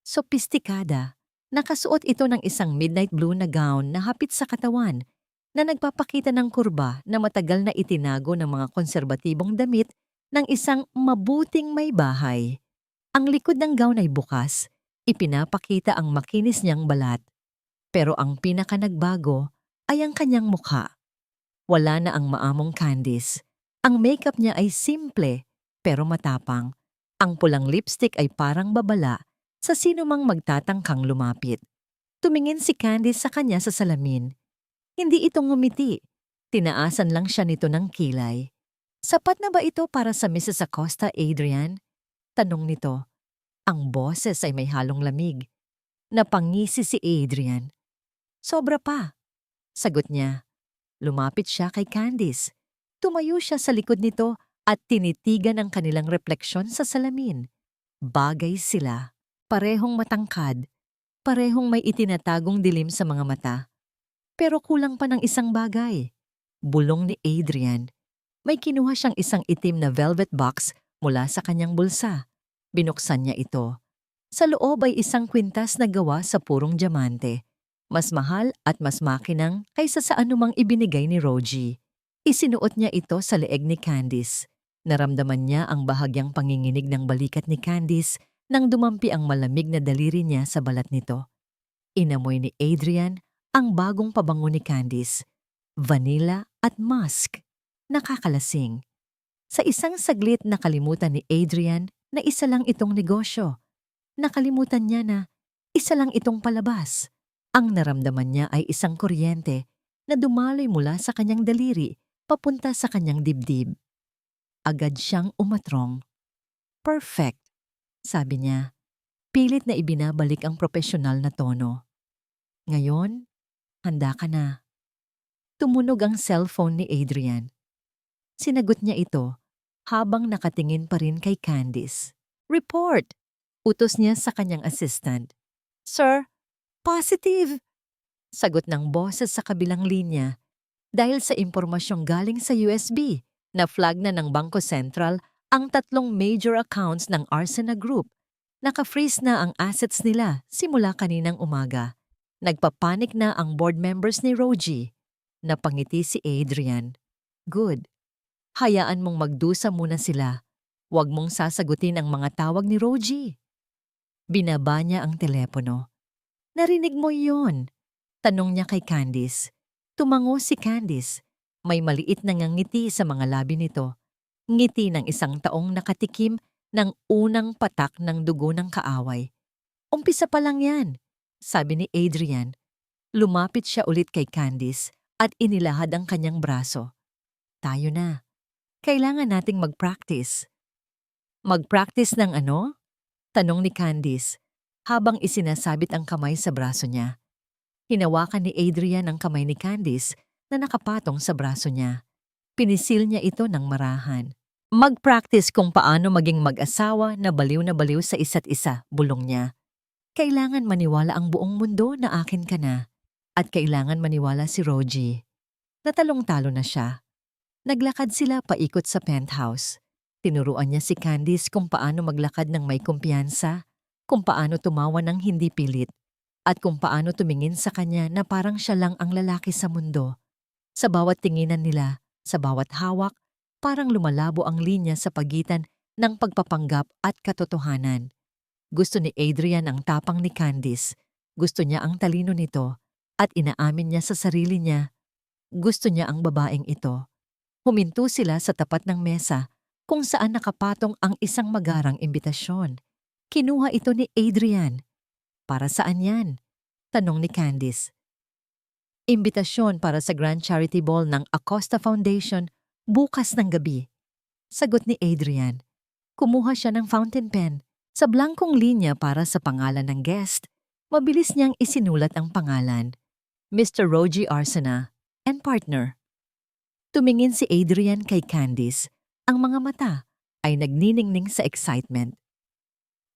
S1: Sopistikada, nakasuot ito ng isang midnight blue na gown na hapit sa katawan na nagpapakita ng kurba na matagal na itinago ng mga konserbatibong damit ng isang mabuting may bahay. Ang likod ng gown ay bukas, ipinapakita ang makinis niyang balat. Pero ang pinaka nagbago ay ang kanyang mukha. Wala na ang maamong Candice. Ang makeup niya ay simple pero matapang. Ang pulang lipstick ay parang babala sa sino mang magtatangkang lumapit. Tumingin si Candice sa kanya sa salamin. Hindi ito ngumiti. Tinaasan lang siya nito ng kilay. Sapat na ba ito para sa Mrs. Acosta, Adrian? Tanong nito. Ang boses ay may halong lamig. Napangisi si Adrian. Sobra pa. Sagot niya. Lumapit siya kay Candice. Tumayo siya sa likod nito at tinitigan ang kanilang refleksyon sa salamin. Bagay sila. Parehong matangkad. Parehong may itinatagong dilim sa mga mata. Pero kulang pa ng isang bagay. Bulong ni Adrian. May kinuha siyang isang itim na velvet box mula sa kanyang bulsa. Binuksan niya ito. Sa loob ay isang kwintas na gawa sa purong diamante. Mas mahal at mas makinang kaysa sa anumang ibinigay ni Rogie. Isinuot niya ito sa leeg ni Candice. Naramdaman niya ang bahagyang panginginig ng balikat ni Candice nang dumampi ang malamig na daliri niya sa balat nito. Inamoy ni Adrian ang bagong pabango ni Candice. Vanilla at musk. Nakakalasing. Sa isang saglit nakalimutan ni Adrian na isa lang itong negosyo. Nakalimutan niya na isa lang itong palabas. Ang naramdaman niya ay isang kuryente na dumaloy mula sa kanyang daliri papunta sa kanyang dibdib. Agad siyang umatrong. Perfect, sabi niya. Pilit na ibinabalik ang profesional na tono. Ngayon, handa ka na. Tumunog ang cellphone ni Adrian. Sinagot niya ito habang nakatingin pa rin kay Candice. Report! Utos niya sa kanyang assistant. Sir, positive! Sagot ng boses sa kabilang linya dahil sa impormasyong galing sa USB na flag na ng Bangko Sentral ang 3 major accounts ng Arsena Group. Naka-freeze na ang assets nila simula kaninang umaga. Nagpapanik na ang board members ni Rogie. Napangiti si Adrian. Good. Hayaan mong magdusa muna sila. Huwag mong sasagutin ang mga tawag ni Rogie. Binaba niya ang telepono. Narinig mo yon? Tanong niya kay Candice. Tumango si Candice. May maliit na ngiti sa mga labi nito. Ngiti ng isang taong nakatikim ng unang patak ng dugo ng kaaway. Umpisa pa lang yan, sabi ni Adrian. Lumapit siya ulit kay Candice at inilahad ang kanyang braso. Tayo na. Kailangan nating mag-practice. Mag-practice ng ano? Tanong ni Candice habang isinasabit ang kamay sa braso niya. Hinawakan ni Adrian ang kamay ni Candice na nakapatong sa braso niya. Pinisil niya ito ng marahan. Mag-practice kung paano maging mag-asawa na baliw sa isa't isa, bulong niya. Kailangan maniwala ang buong mundo na akin ka na. At kailangan maniwala si Rogie. Natalong-talo na siya. Naglakad sila paikot sa penthouse. Tinuruan niya si Candice kung paano maglakad ng may kumpiyansa, kung paano tumawa ng hindi pilit, at kung paano tumingin sa kanya na parang siya lang ang lalaki sa mundo. Sa bawat tinginan nila, sa bawat hawak, parang lumalabo ang linya sa pagitan ng pagpapanggap at katotohanan. Gusto ni Adrian ang tapang ni Candice. Gusto niya ang talino nito at inaamin niya sa sarili niya. Gusto niya ang babaeng ito. Huminto sila sa tapat ng mesa kung saan nakapatong ang isang magarang imbitasyon. Kinuha ito ni Adrian. Para saan yan? Tanong ni Candice. Imbitasyon para sa Grand Charity Ball ng Acosta Foundation bukas ng gabi. Sagot ni Adrian. Kumuha siya ng fountain pen. Sa blankong linya para sa pangalan ng guest, mabilis niyang isinulat ang pangalan. Mr. Rogie Arsena and partner. Tumingin si Adrian kay Candice. Ang mga mata ay nagniningning sa excitement.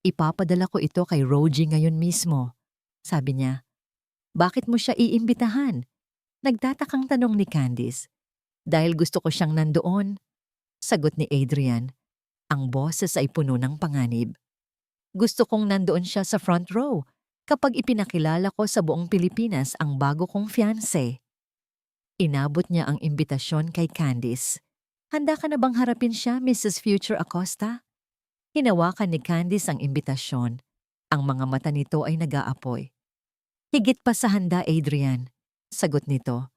S1: Ipapadala ko ito kay Rogie ngayon mismo, sabi niya. Bakit mo siya iimbitahan? Nagtatakang tanong ni Candice. Dahil gusto ko siyang nandoon, sagot ni Adrian. Ang boses ay puno ng panganib. Gusto kong nandoon siya sa front row kapag ipinakilala ko sa buong Pilipinas ang bago kong fiancé. Inabot niya ang imbitasyon kay Candice. Handa ka na bang harapin siya, Mrs. Future Acosta? Hinawakan ni Candice ang imbitasyon. Ang mga mata nito ay nag-aapoy. Higit pa sa handa, Adrian. Sagot nito.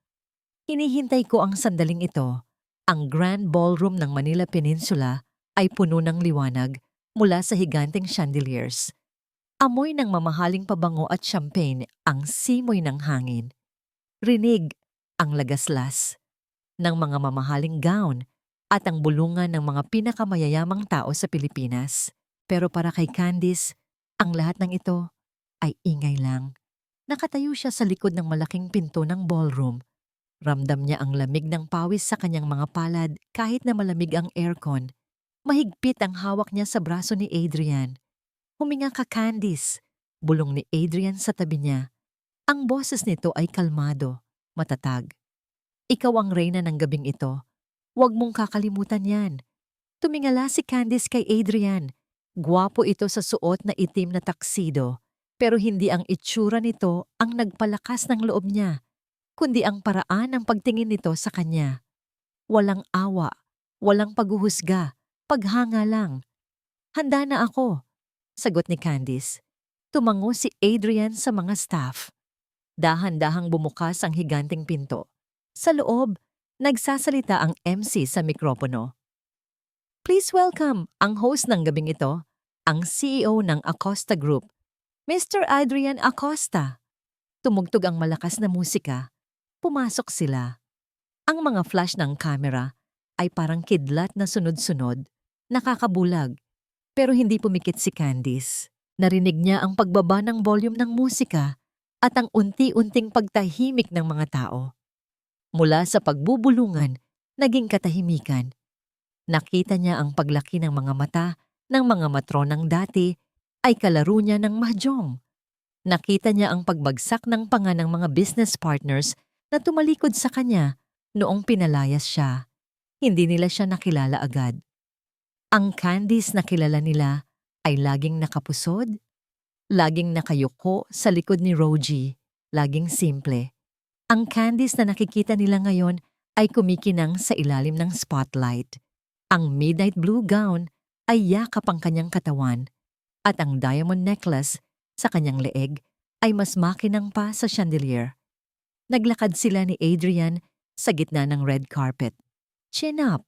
S1: Hinihintay ko ang sandaling ito. Ang Grand Ballroom ng Manila Peninsula ay puno ng liwanag mula sa higanteng chandeliers. Amoy ng mamahaling pabango at champagne ang simoy ng hangin. Rinig ang lagaslas ng mga mamahaling gown at ang bulungan ng mga pinakamayayamang tao sa Pilipinas. Pero para kay Candice, ang lahat ng ito ay ingay lang. Nakatayo siya sa likod ng malaking pinto ng ballroom. Ramdam niya ang lamig ng pawis sa kanyang mga palad kahit na malamig ang aircon. Mahigpit ang hawak niya sa braso ni Adrian. Huminga ka, Candice. Bulong ni Adrian sa tabi niya. Ang boses nito ay kalmado, matatag. Ikaw ang reyna ng gabing ito. Huwag mong kakalimutan yan. Tumingala si Candice kay Adrian. Gwapo ito sa suot na itim na taksido, pero hindi ang itsura nito ang nagpalakas ng loob niya, kundi ang paraan ng pagtingin nito sa kanya. Walang awa, walang paghuhusga, paghanga lang. Handa na ako, sagot ni Candice. Tumango si Adrian sa mga staff. Dahan-dahang bumukas ang higanting pinto. Sa loob, nagsasalita ang MC sa mikropono. Please welcome ang host ng gabing ito, ang CEO ng Acosta Group, Mr. Adrian Acosta. Tumugtog ang malakas na musika. Pumasok sila. Ang mga flash ng camera ay parang kidlat na sunod-sunod, nakakabulag. Pero hindi pumikit si Candice. Narinig niya ang pagbaba ng volume ng musika at ang unti-unting pagtahimik ng mga tao. Mula sa pagbubulungan, naging katahimikan. Nakita niya ang paglaki ng mga mata ng mga matronang dati ay kalaro niya ng mahjong. Nakita niya ang pagbagsak ng panga ng mga business partners na tumalikod sa kanya noong pinalayas siya. Hindi nila siya nakilala agad. Ang Candice na kilala nila ay laging nakapusod, laging nakayuko sa likod ni Rogie, laging simple. Ang Candice na nakikita nila ngayon ay kumikinang sa ilalim ng spotlight. Ang midnight blue gown ay yakap ang kanyang katawan at ang diamond necklace sa kanyang leeg ay mas makinang pa sa chandelier. Naglakad sila ni Adrian sa gitna ng red carpet. Chin up,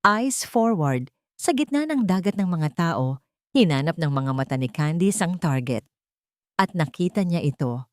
S1: eyes forward, sa gitna ng dagat ng mga tao, hinanap ng mga mata ni Candice ang target. At nakita niya ito.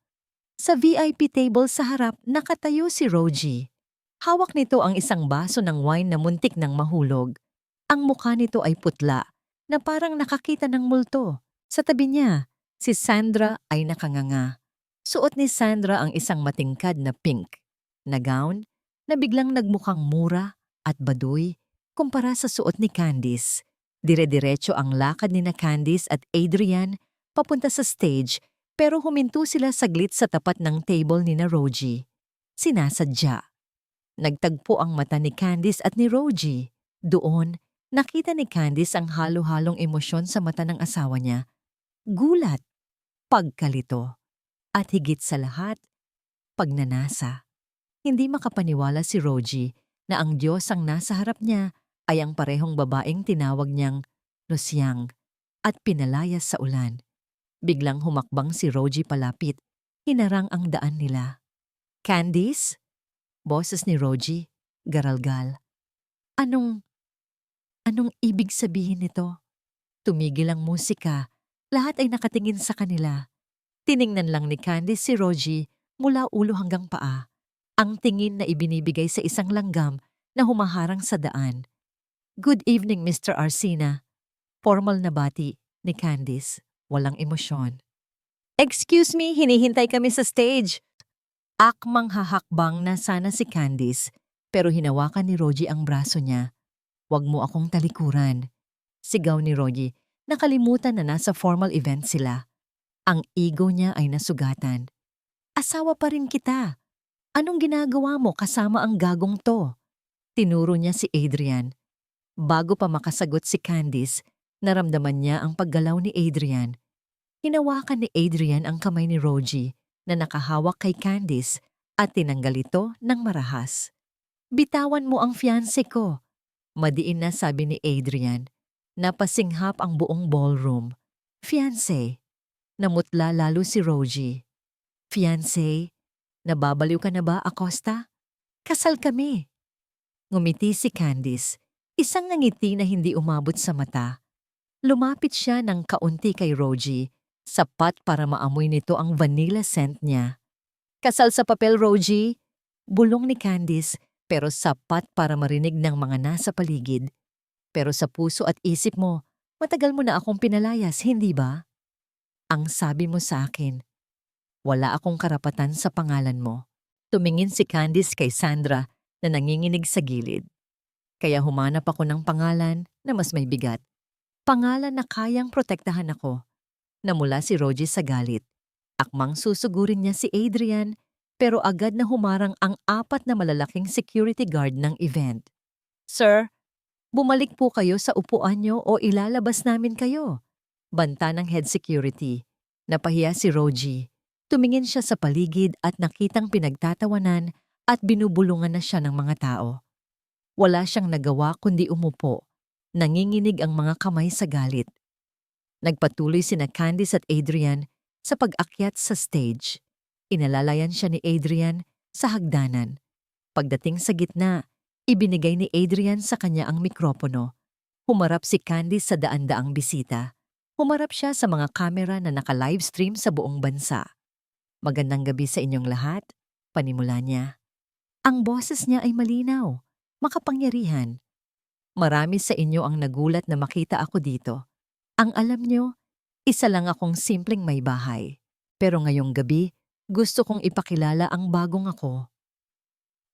S1: Sa VIP table sa harap, nakatayo si Rogie. Hawak nito ang isang baso ng wine na muntik ng mahulog. Ang mukha nito ay putla, na parang nakakita ng multo. Sa tabi niya, si Sandra ay nakanganga. Suot ni Sandra ang isang matingkad na pink na gown na biglang nagmukhang mura at baduy kumpara sa suot ni Candice. Dire-diretso ang lakad ni na Candice at Adrian papunta sa stage, pero huminto sila saglit sa tapat ng table ni na Rogie. Sinasadya. Nagtagpo ang mata ni Candice at ni Rogie. Doon, nakita ni Candice ang halo-halong emosyon sa mata ng asawa niya. Gulat, pagkalito, at higit sa lahat, pagnanasa. Hindi makapaniwala si Rogie na ang Diyos ang nasa harap niya ay ang parehong babaeng tinawag niyang Luciang at pinalayas sa ulan. Biglang humakbang si Rogie palapit. Hinarang ang daan nila. Candice? Boses ni Rogie, garalgal. Anong ibig sabihin nito? Tumigil ang musika. Lahat ay nakatingin sa kanila. Tiningnan lang ni Candice si Rogie mula ulo hanggang paa. Ang tingin na ibinibigay sa isang langgam na humaharang sa daan. Good evening, Mr. Arsina. Formal na bati ni Candice. Walang emosyon. Excuse me, hinihintay kami sa stage. Akmang hahakbang na sana si Candice, pero hinawakan ni Rogie ang braso niya. Huwag mo akong talikuran. Sigaw ni Rogie, nakalimutan na nasa formal event sila. Ang ego niya ay nasugatan. Asawa pa rin kita. Anong ginagawa mo kasama ang gagong to? Tinuro niya si Adrian. Bago pa makasagot si Candice, naramdaman niya ang paggalaw ni Adrian. Hinawakan ni Adrian ang kamay ni Rogie na nakahawak kay Candice at tinanggal ito ng marahas. Bitawan mo ang fiancé ko, madiin na sabi ni Adrian. Napasinghap ang buong ballroom. Fiancé. Namutla lalo si Rogie. Fiancé, nababaliw ka na ba, Acosta? Kasal kami. Ngumiti si Candice, isang ngiti na hindi umabot sa mata. Lumapit siya ng kaunti kay Rogie, sapat para maamoy nito ang vanilla scent niya. Kasal sa papel, Rogie? Bulong ni Candice, pero sapat para marinig ng mga nasa paligid. Pero sa puso at isip mo, matagal mo na akong pinalayas, hindi ba? Ang sabi mo sa akin, wala akong karapatan sa pangalan mo. Tumingin si Candice kay Sandra na nanginginig sa gilid. Kaya humanap ako ng pangalan na mas may bigat. Pangalan na kayang protektahan ako. Namula si Rogie sa galit. Akmang susugurin niya si Adrian, pero agad na humarang ang 4 na malalaking security guard ng event. Sir, bumalik po kayo sa upuan niyo o ilalabas namin kayo. Banta ng head security. Napahiya si Rogie. Tumingin siya sa paligid at nakitang pinagtatawanan at binubulungan na siya ng mga tao. Wala siyang nagawa kundi umupo. Nanginginig ang mga kamay sa galit. Nagpatuloy sina Candice at Adrian sa pag-akyat sa stage. Inalalayan siya ni Adrian sa hagdanan. Pagdating sa gitna, ibinigay ni Adrian sa kanya ang mikropono. Humarap si Candice sa daan-daang bisita. Humarap siya sa mga kamera na naka-livestream sa buong bansa. Magandang gabi sa inyong lahat, panimula niya. Ang boses niya ay malinaw, makapangyarihan. Marami sa inyo ang nagulat na makita ako dito. Ang alam niyo, isa lang akong simpleng may bahay. Pero ngayong gabi, gusto kong ipakilala ang bagong ako.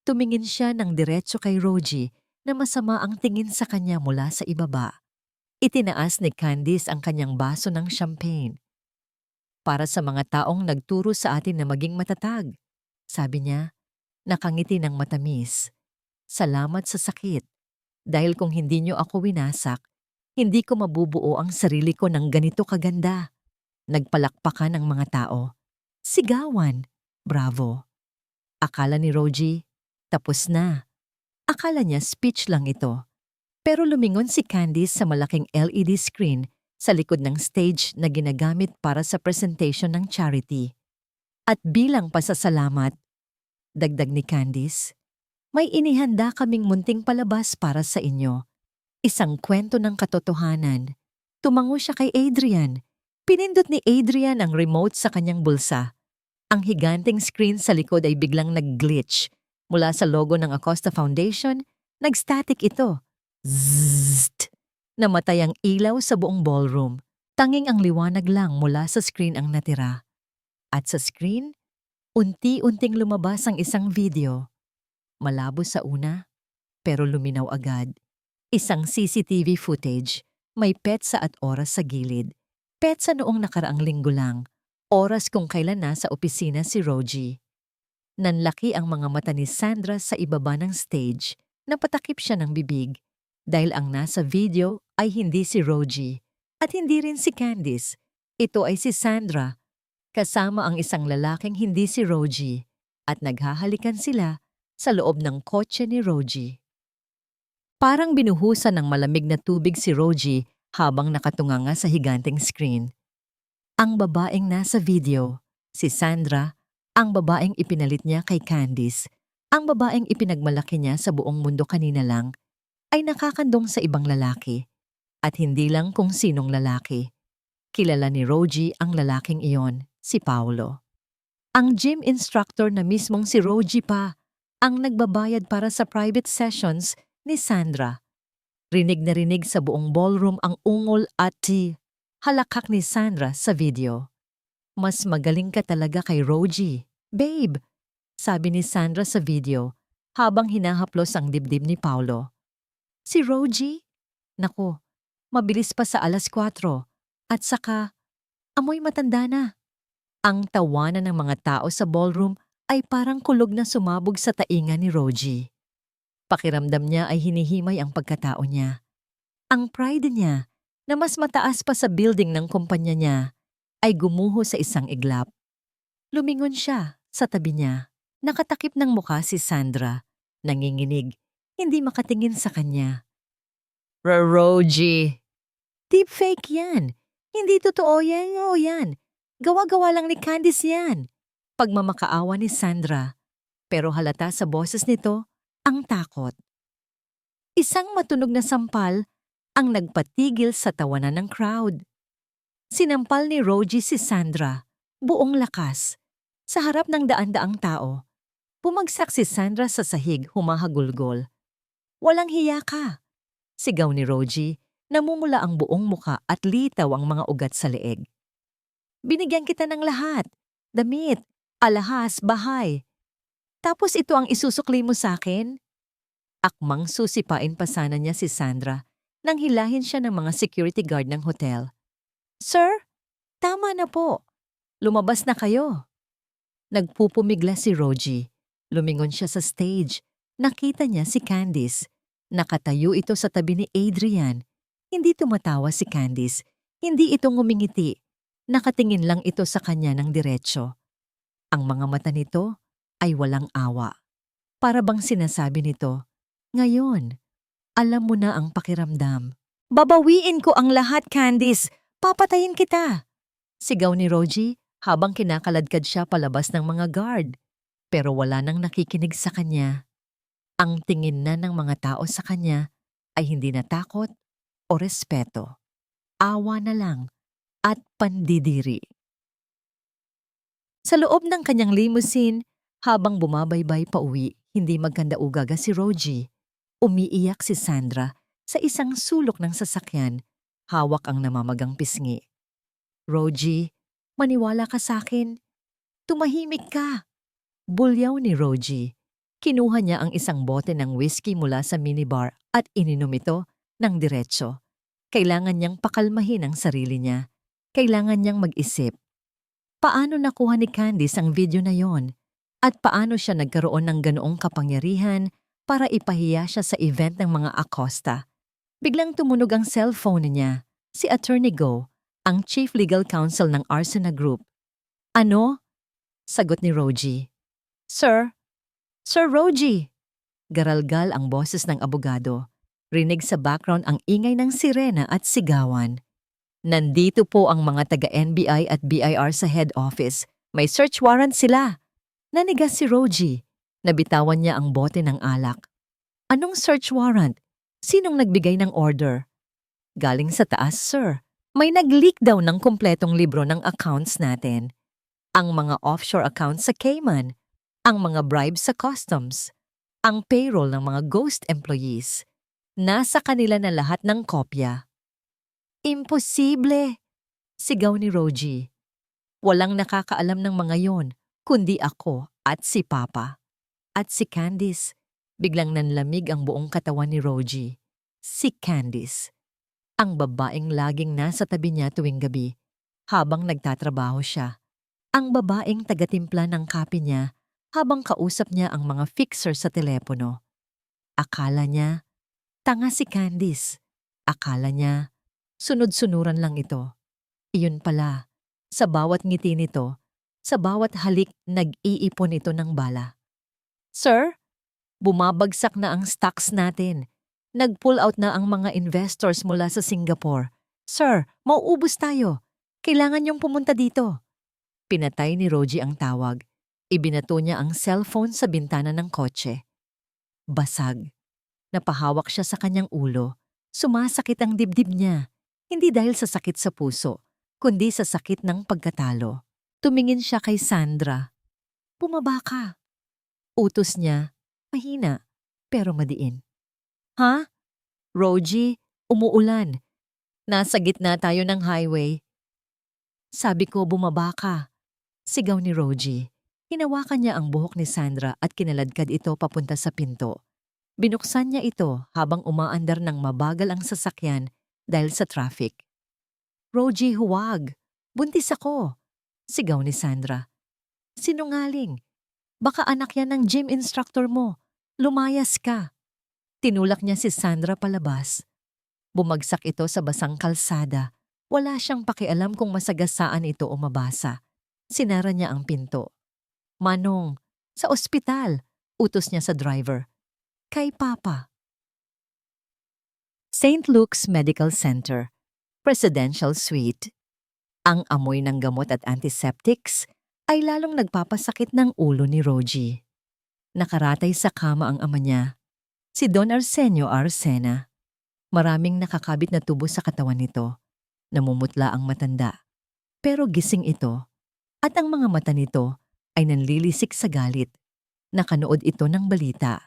S1: Tumingin siya ng diretso kay Rogie na masama ang tingin sa kanya mula sa ibaba. Itinaas ni Candice ang kanyang baso ng champagne. Para sa mga taong nagturo sa atin na maging matatag, sabi niya, nakangiti ng matamis. Salamat sa sakit. Dahil kung hindi niyo ako winasak, hindi ko mabubuo ang sarili ko ng ganito kaganda. Nagpalakpakan ang mga tao. Sigawan. Bravo. Akala ni Rogie, tapos na. Akala niya speech lang ito. Pero lumingon si Candice sa malaking LED screen sa likod ng stage na ginagamit para sa presentation ng charity. At bilang pasasalamat, dagdag ni Candice, may inihanda kaming munting palabas para sa inyo. Isang kwento ng katotohanan. Tumango siya kay Adrian. Pinindot ni Adrian ang remote sa kanyang bulsa. Ang higanting screen sa likod ay biglang nag-glitch. Mula sa logo ng Acosta Foundation, nag-static ito. Zzzzt! Namatay ang ilaw sa buong ballroom. Tanging ang liwanag lang mula sa screen ang natira. At sa screen, unti-unting lumabas ang isang video. Malabo sa una, pero luminaw agad. Isang CCTV footage, may petsa at oras sa gilid. Petsa noong nakaraang linggo lang, oras kung kailan nasa opisina si Rogie. Nanlaki ang mga mata ni Sandra sa ibaba ng stage, napatakip siya ng bibig. Dahil ang nasa video ay hindi si Rogie at hindi rin si Candice. Ito ay si Sandra, kasama ang isang lalaking hindi si Rogie at naghahalikan sila sa loob ng kotse ni Rogie. Parang binuhusan ng malamig na tubig si Rogie habang nakatunganga sa higanting screen. Ang babaeng nasa video, si Sandra, ang babaeng ipinalit niya kay Candice, ang babaeng ipinagmalaki niya sa buong mundo kanina lang, ay nakakandong sa ibang lalaki. At hindi lang kung sinong lalaki. Kilala ni Rogie ang lalaking iyon, si Paolo. Ang gym instructor na mismong si Rogie pa, ang nagbabayad para sa private sessions ni Sandra. Rinig na rinig sa buong ballroom ang ungol at halakak ni Sandra sa video. Mas magaling ka talaga kay Rogie, babe, sabi ni Sandra sa video habang hinahaplos ang dibdib ni Paolo. Si Rogie? Naku, mabilis pa sa 4:00 at saka, amoy matanda na. Ang tawanan ng mga tao sa ballroom ay parang kulog na sumabog sa tainga ni Rogie. Pakiramdam niya ay hinihimay ang pagkatao niya. Ang pride niya, na mas mataas pa sa building ng kumpanya niya, ay gumuho sa isang iglap. Lumingon siya sa tabi niya. Nakatakip ng mukha si Sandra, nanginginig, hindi makatingin sa kanya. Rogie, Deepfake yan. Hindi totoo yan o yan. Gawa-gawa lang ni Candice yan. Pagmamakaawa ni Sandra, pero halata sa boses nito ang takot. Isang matunog na sampal ang nagpatigil sa tawanan ng crowd. Sinampal ni Rogie si Sandra, buong lakas, sa harap ng daan-daang tao. Bumagsak si Sandra sa sahig, humahagulgol. Walang hiya ka, sigaw ni Rogie, namumula ang buong muka at litaw ang mga ugat sa leeg. Binigyan kita ng lahat, damit, alahas, bahay. Tapos ito ang isusukli mo sa akin? Akmang susipain pa sana niya si Sandra nang hilahin siya ng mga security guard ng hotel. Sir, tama na po. Lumabas na kayo. Nagpupumigla si Rogie. Lumingon siya sa stage. Nakita niya si Candice. Nakatayo ito sa tabi ni Adrian. Hindi tumatawa si Candice. Hindi ito ngumingiti. Nakatingin lang ito sa kanya ng diretsyo. Ang mga mata nito ay walang awa. Para bang sinasabi nito, ngayon, alam mo na ang pakiramdam. Babawiin ko ang lahat, Candice. Papatayin kita. Sigaw ni Rogie habang kinakaladkad siya palabas ng mga guard. Pero wala nang nakikinig sa kanya. Ang tingin na ng mga tao sa kanya ay hindi na takot o respeto. Awa na lang at pandidiri. Sa loob ng kanyang limousine, habang bumabaybay pa uwi, hindi magkanda-ugaga si Rogie. Umiiyak si Sandra sa isang sulok ng sasakyan, hawak ang namamagang pisngi. Rogie, maniwala ka sa akin. Tumahimik ka. Bulyaw ni Rogie. Kinuha niya ang isang bote ng whiskey mula sa minibar at ininom ito ng diretsyo. Kailangan niyang pakalmahin ang sarili niya. Kailangan niyang mag-isip. Paano nakuha ni Candice ang video na yon? At paano siya nagkaroon ng ganoong kapangyarihan para ipahiya siya sa event ng mga Acosta? Biglang tumunog ang cellphone niya. Si Attorney Go, ang Chief Legal Counsel ng Arsena Group. Ano? Sagot ni Rogie. Sir Rogie! Garalgal ang boses ng abogado. Rinig sa background ang ingay ng sirena at sigawan. Nandito po ang mga taga-NBI at BIR sa head office. May search warrant sila. Nanigas si Rogie. Nabitawan niya ang bote ng alak. Anong search warrant? Sinong nagbigay ng order? Galing sa taas, sir. May nag-leak daw ng kumpletong libro ng accounts natin. Ang mga offshore accounts sa Cayman, ang mga bribes sa customs, ang payroll ng mga ghost employees. Nasa kanila na lahat ng kopya. Imposible! Sigaw ni Rogie. Walang nakakaalam ng mga yon, kundi ako at si Papa. At si Candice. Biglang nanlamig ang buong katawan ni Rogie. Si Candice. Ang babaeng laging nasa tabi niya tuwing gabi, habang nagtatrabaho siya. Ang babaeng tagatimpla ng kape niya, habang kausap niya ang mga fixer sa telepono. Akala niya, tanga si Candice. Akala niya, sunod-sunuran lang ito. Iyon pala, sa bawat ngiti nito, sa bawat halik nag-iipon ito ng bala. Sir, bumabagsak na ang stocks natin. Nag-pull out na ang mga investors mula sa Singapore. Sir, mauubos tayo. Kailangan niyong pumunta dito. Pinatay ni Rogie ang tawag. Ibinato niya ang cellphone sa bintana ng kotse. Basag. Napahawak siya sa kanyang ulo. Sumasakit ang dibdib niya. Hindi dahil sa sakit sa puso, kundi sa sakit ng pagkatalo. Tumingin siya kay Sandra. Bumaba ka. Utos niya, mahina, pero madiin. Ha? Rogie, umuulan. Nasa gitna tayo ng highway. Sabi ko bumaba ka. Sigaw ni Rogie. Hinawakan niya ang buhok ni Sandra at kinaladkad ito papunta sa pinto. Binuksan niya ito habang umaandar ng mabagal ang sasakyan dahil sa traffic. Rogie, huwag. Buntis ako. Sigaw ni Sandra. Sinungaling. Baka anak yan ng gym instructor mo. Lumayas ka. Tinulak niya si Sandra palabas. Bumagsak ito sa basang kalsada. Wala siyang pakialam kung masagasaan ito o mabasa. Sinara niya ang pinto. Manong, sa ospital, utos niya sa driver. Kay Papa. St. Luke's Medical Center. presidential suite. Ang amoy ng gamot at antiseptics ay lalong nagpapasakit ng ulo ni Rogie. Nakaratay sa kama ang ama niya, si Don Arsenio Arcena. Maraming nakakabit na tubo sa katawan nito. Namumutla ang matanda. Pero gising ito at ang mga mata nito ay nanlilisik sa galit. Nakanood ito ng balita.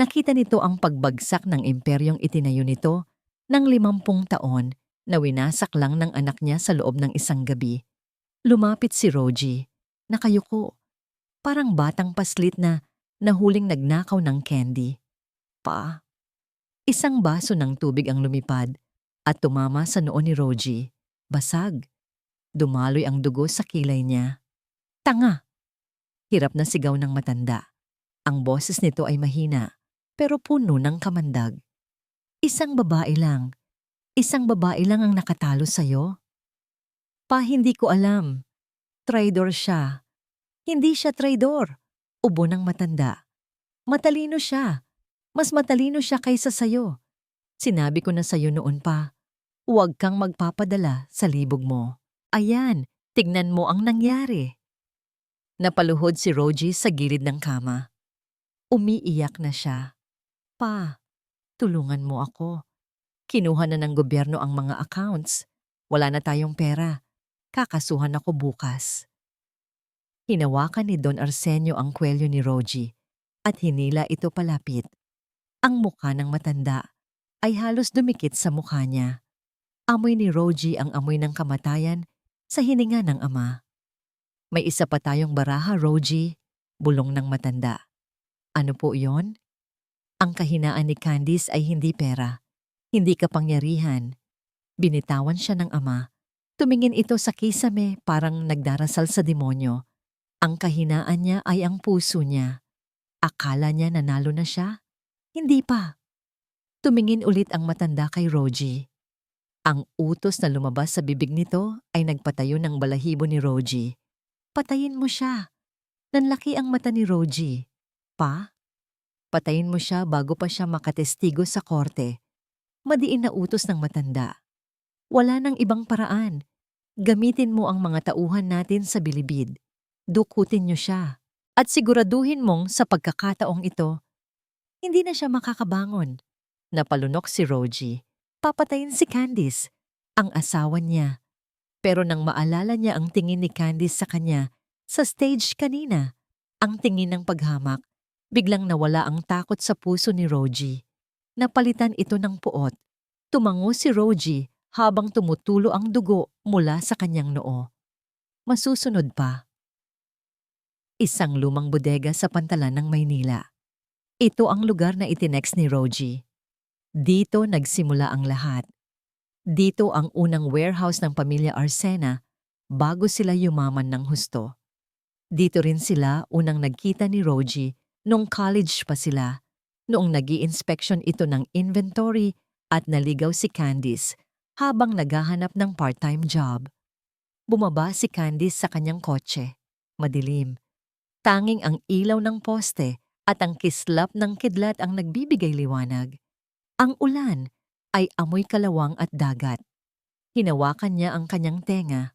S1: Nakita nito ang pagbagsak ng imperyong itinayo nito ng 50 taon na winasak lang ng anak niya sa loob ng isang gabi. Lumapit si Rogie, nakayuko, parang batang paslit na nahuling nagnakaw ng candy. Pa. Isang baso ng tubig ang lumipad at tumama sa noo ni Rogie. Basag. Dumaloy ang dugo sa kilay niya. Tanga! Hirap na sigaw ng matanda. Ang boses nito ay mahina, pero puno ng kamandag. Isang babae lang ang nakatalo sa'yo? Pa, hindi ko alam. Traidor siya. Hindi siya traidor. Ubo ng matanda. Matalino siya. Mas matalino siya kaysa sayo. Sinabi ko na sayo noon pa, huwag kang magpapadala sa libog mo. Ayan, tignan mo ang nangyari. Napaluhod si Rogie sa gilid ng kama. Umiiyak na siya. Pa, tulungan mo ako. Kinuha na ng gobyerno ang mga accounts. Wala na tayong pera. Kakasuhan ako bukas. Hinawakan ni Don Arsenio ang kwelyo ni Rogie at hinila ito palapit. Ang mukha ng matanda ay halos dumikit sa mukha niya. Amoy ni Rogie ang amoy ng kamatayan sa hininga ng ama. May isa pa tayong baraha, Rogie, bulong ng matanda. Ano po iyon? Ang kahinaan ni Candice ay hindi pera, hindi kapangyarihan. Binitawan siya ng ama. Tumingin ito sa kisame parang nagdarasal sa demonyo. Ang kahinaan niya ay ang puso niya. Akala niya nanalo na siya? Hindi pa. Tumingin ulit ang matanda kay Rogie. Ang utos na lumabas sa bibig nito ay nagpatayo ng balahibo ni Rogie. Patayin mo siya. Nanlaki ang mata ni Rogie. Pa? Patayin mo siya bago pa siya makatestigo sa korte. Madiin na utos ng matanda. Wala nang ibang paraan. Gamitin mo ang mga tauhan natin sa bilibid. Dukutin niyo siya. At siguraduhin mong sa pagkakataong ito, hindi na siya makakabangon. Napalunok si Rogie. Papatayin si Candice, ang asawa niya. Pero nang maalala niya ang tingin ni Candice sa kanya sa stage kanina, ang tingin ng paghamak, biglang nawala ang takot sa puso ni Rogie. Napalitan ito ng puot. Tumango si Rogie habang tumutulo ang dugo mula sa kanyang noo. Masusunod pa. Isang lumang bodega sa pantalan ng Maynila. Ito ang lugar na itinext ni Rogie. Dito nagsimula ang lahat. Dito ang unang warehouse ng pamilya Arcena bago sila yumaman ng husto. Dito rin sila unang nagkita ni Rogie nung college pa sila, noong nag-i-inspection ito ng inventory at naligaw si Candice habang naghahanap ng part-time job. Bumaba si Candice sa kanyang kotse. Madilim. Tanging ang ilaw ng poste at ang kislap ng kidlat ang nagbibigay liwanag. Ang ulan ay amoy kalawang at dagat. Hinawakan niya ang kanyang tenga.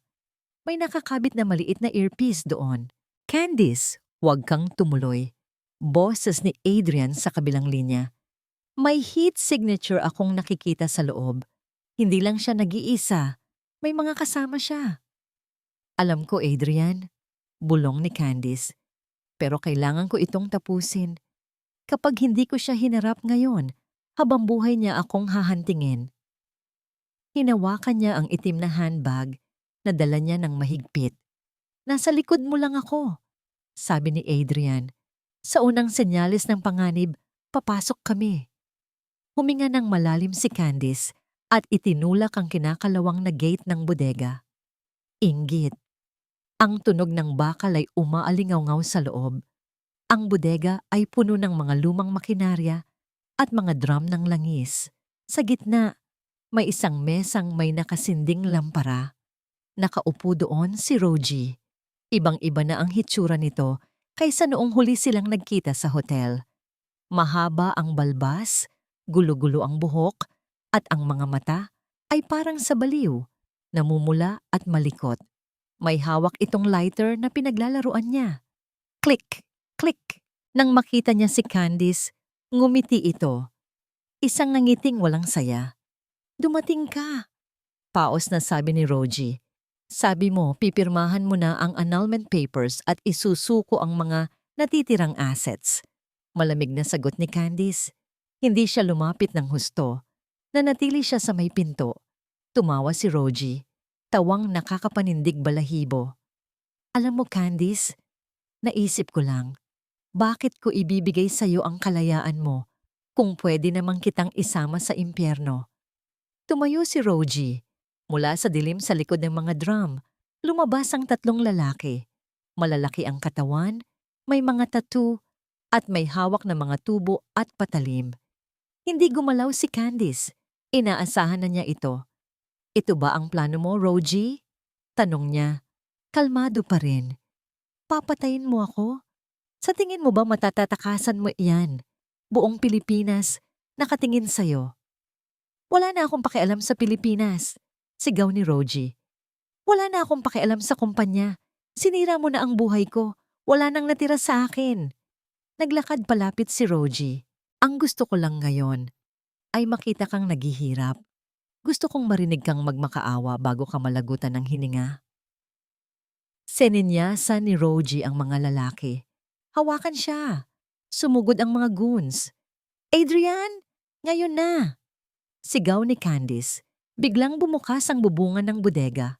S1: May nakakabit na maliit na earpiece doon. Candice, huwag kang tumuloy. Boses ni Adrian sa kabilang linya. May heat signature akong nakikita sa loob. Hindi lang siya nag-iisa. May mga kasama siya. Alam ko, Adrian, bulong ni Candice. Pero kailangan ko itong tapusin. Kapag hindi ko siya hinarap ngayon, habang buhay niya akong hahantingin. Hinawakan niya ang itim na handbag na dala niya ng mahigpit. Nasa likod mo lang ako, sabi ni Adrian. Sa unang senyales ng panganib, papasok kami. Huminga ng malalim si Candice at itinulak ang kinakalawang na gate ng bodega. Inggit. Ang tunog ng bakal ay umaalingaw-ngaw sa loob. Ang bodega ay puno ng mga lumang makinarya at mga drum ng langis. Sa gitna, may isang mesang may nakasinding lampara. Nakaupo doon si Rogie. Ibang-iba na ang hitsura nito kaysa noong huli silang nagkita sa hotel. Mahaba ang balbas, gulo-gulo ang buhok, at ang mga mata ay parang sa baliw, namumula at malikot. May hawak itong lighter na pinaglalaruan niya. Click! Click! Nang makita niya si Candice, ngumiti ito. Isang nangiting walang saya. Dumating ka! Paos na sabi ni Rogie. Sabi mo, pipirmahan mo na ang annulment papers at isusuko ang mga natitirang assets. Malamig na sagot ni Candice. Hindi siya lumapit ng husto. Nanatili siya sa may pinto. Tumawa si Rogie. Tawang nakakapanindig balahibo. Alam mo, Candice, naisip ko lang, bakit ko ibibigay sa'yo ang kalayaan mo kung pwede namang kitang isama sa impyerno? Tumayo si Rogie. Mula sa dilim sa likod ng mga drum, lumabas ang tatlong lalaki. Malalaki ang katawan, may mga tattoo, at may hawak na mga tubo at patalim. Hindi gumalaw si Candice. Inaasahan na niya ito. Ito ba ang plano mo, Rogie? Tanong niya. Kalmado pa rin. Papatayin mo ako? Sa tingin mo ba matatatakasan mo iyan? Buong Pilipinas, nakatingin sa'yo. Wala na akong pakialam sa Pilipinas, sigaw ni Rogie. Wala na akong pakialam sa kumpanya. Sinira mo na ang buhay ko. Wala nang natira sa akin. Naglakad palapit si Rogie. Ang gusto ko lang ngayon ay makita kang naghihirap. Gusto kong marinig kang magmakaawa bago ka malagutan ng hininga. Seninyasan ni Rogie ang mga lalaki. Hawakan siya. Sumugod ang mga goons. Adrian, ngayon na! Sigaw ni Candice. Biglang bumukas ang bubungan ng bodega.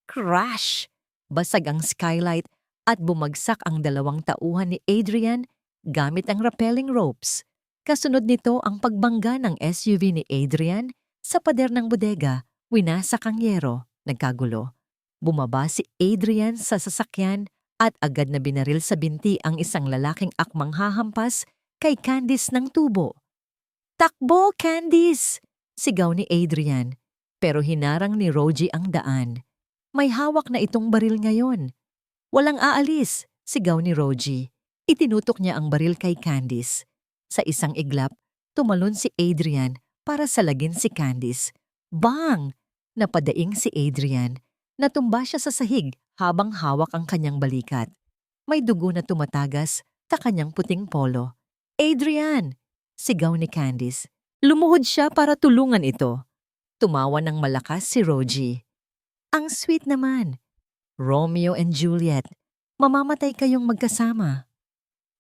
S1: Crash! Basag ang skylight at bumagsak ang dalawang tauhan ni Adrian gamit ang rappelling ropes. Kasunod nito ang pagbangga ng SUV ni Adrian sa pader ng bodega, winasak ang yero, nagkagulo. Bumaba si Adrian sa sasakyan at agad na binaril sa binti ang isang lalaking akmang hahampas kay Candice ng tubo. Takbo, Candice! Sigaw ni Adrian, pero hinarang ni Rogie ang daan. May hawak na itong baril ngayon. Walang aalis, sigaw ni Rogie. Itinutok niya ang baril kay Candice. Sa isang iglap, tumalon si Adrian para salagin si Candice. Bang! Napadaing si Adrian. Natumba siya sa sahig habang hawak ang kanyang balikat. May dugo na tumatagas sa kanyang puting polo. Adrian! Sigaw ni Candice. Lumuhod siya para tulungan ito. Tumawa ng malakas si Rogie. Ang sweet naman. Romeo and Juliet, mamamatay kayong magkasama.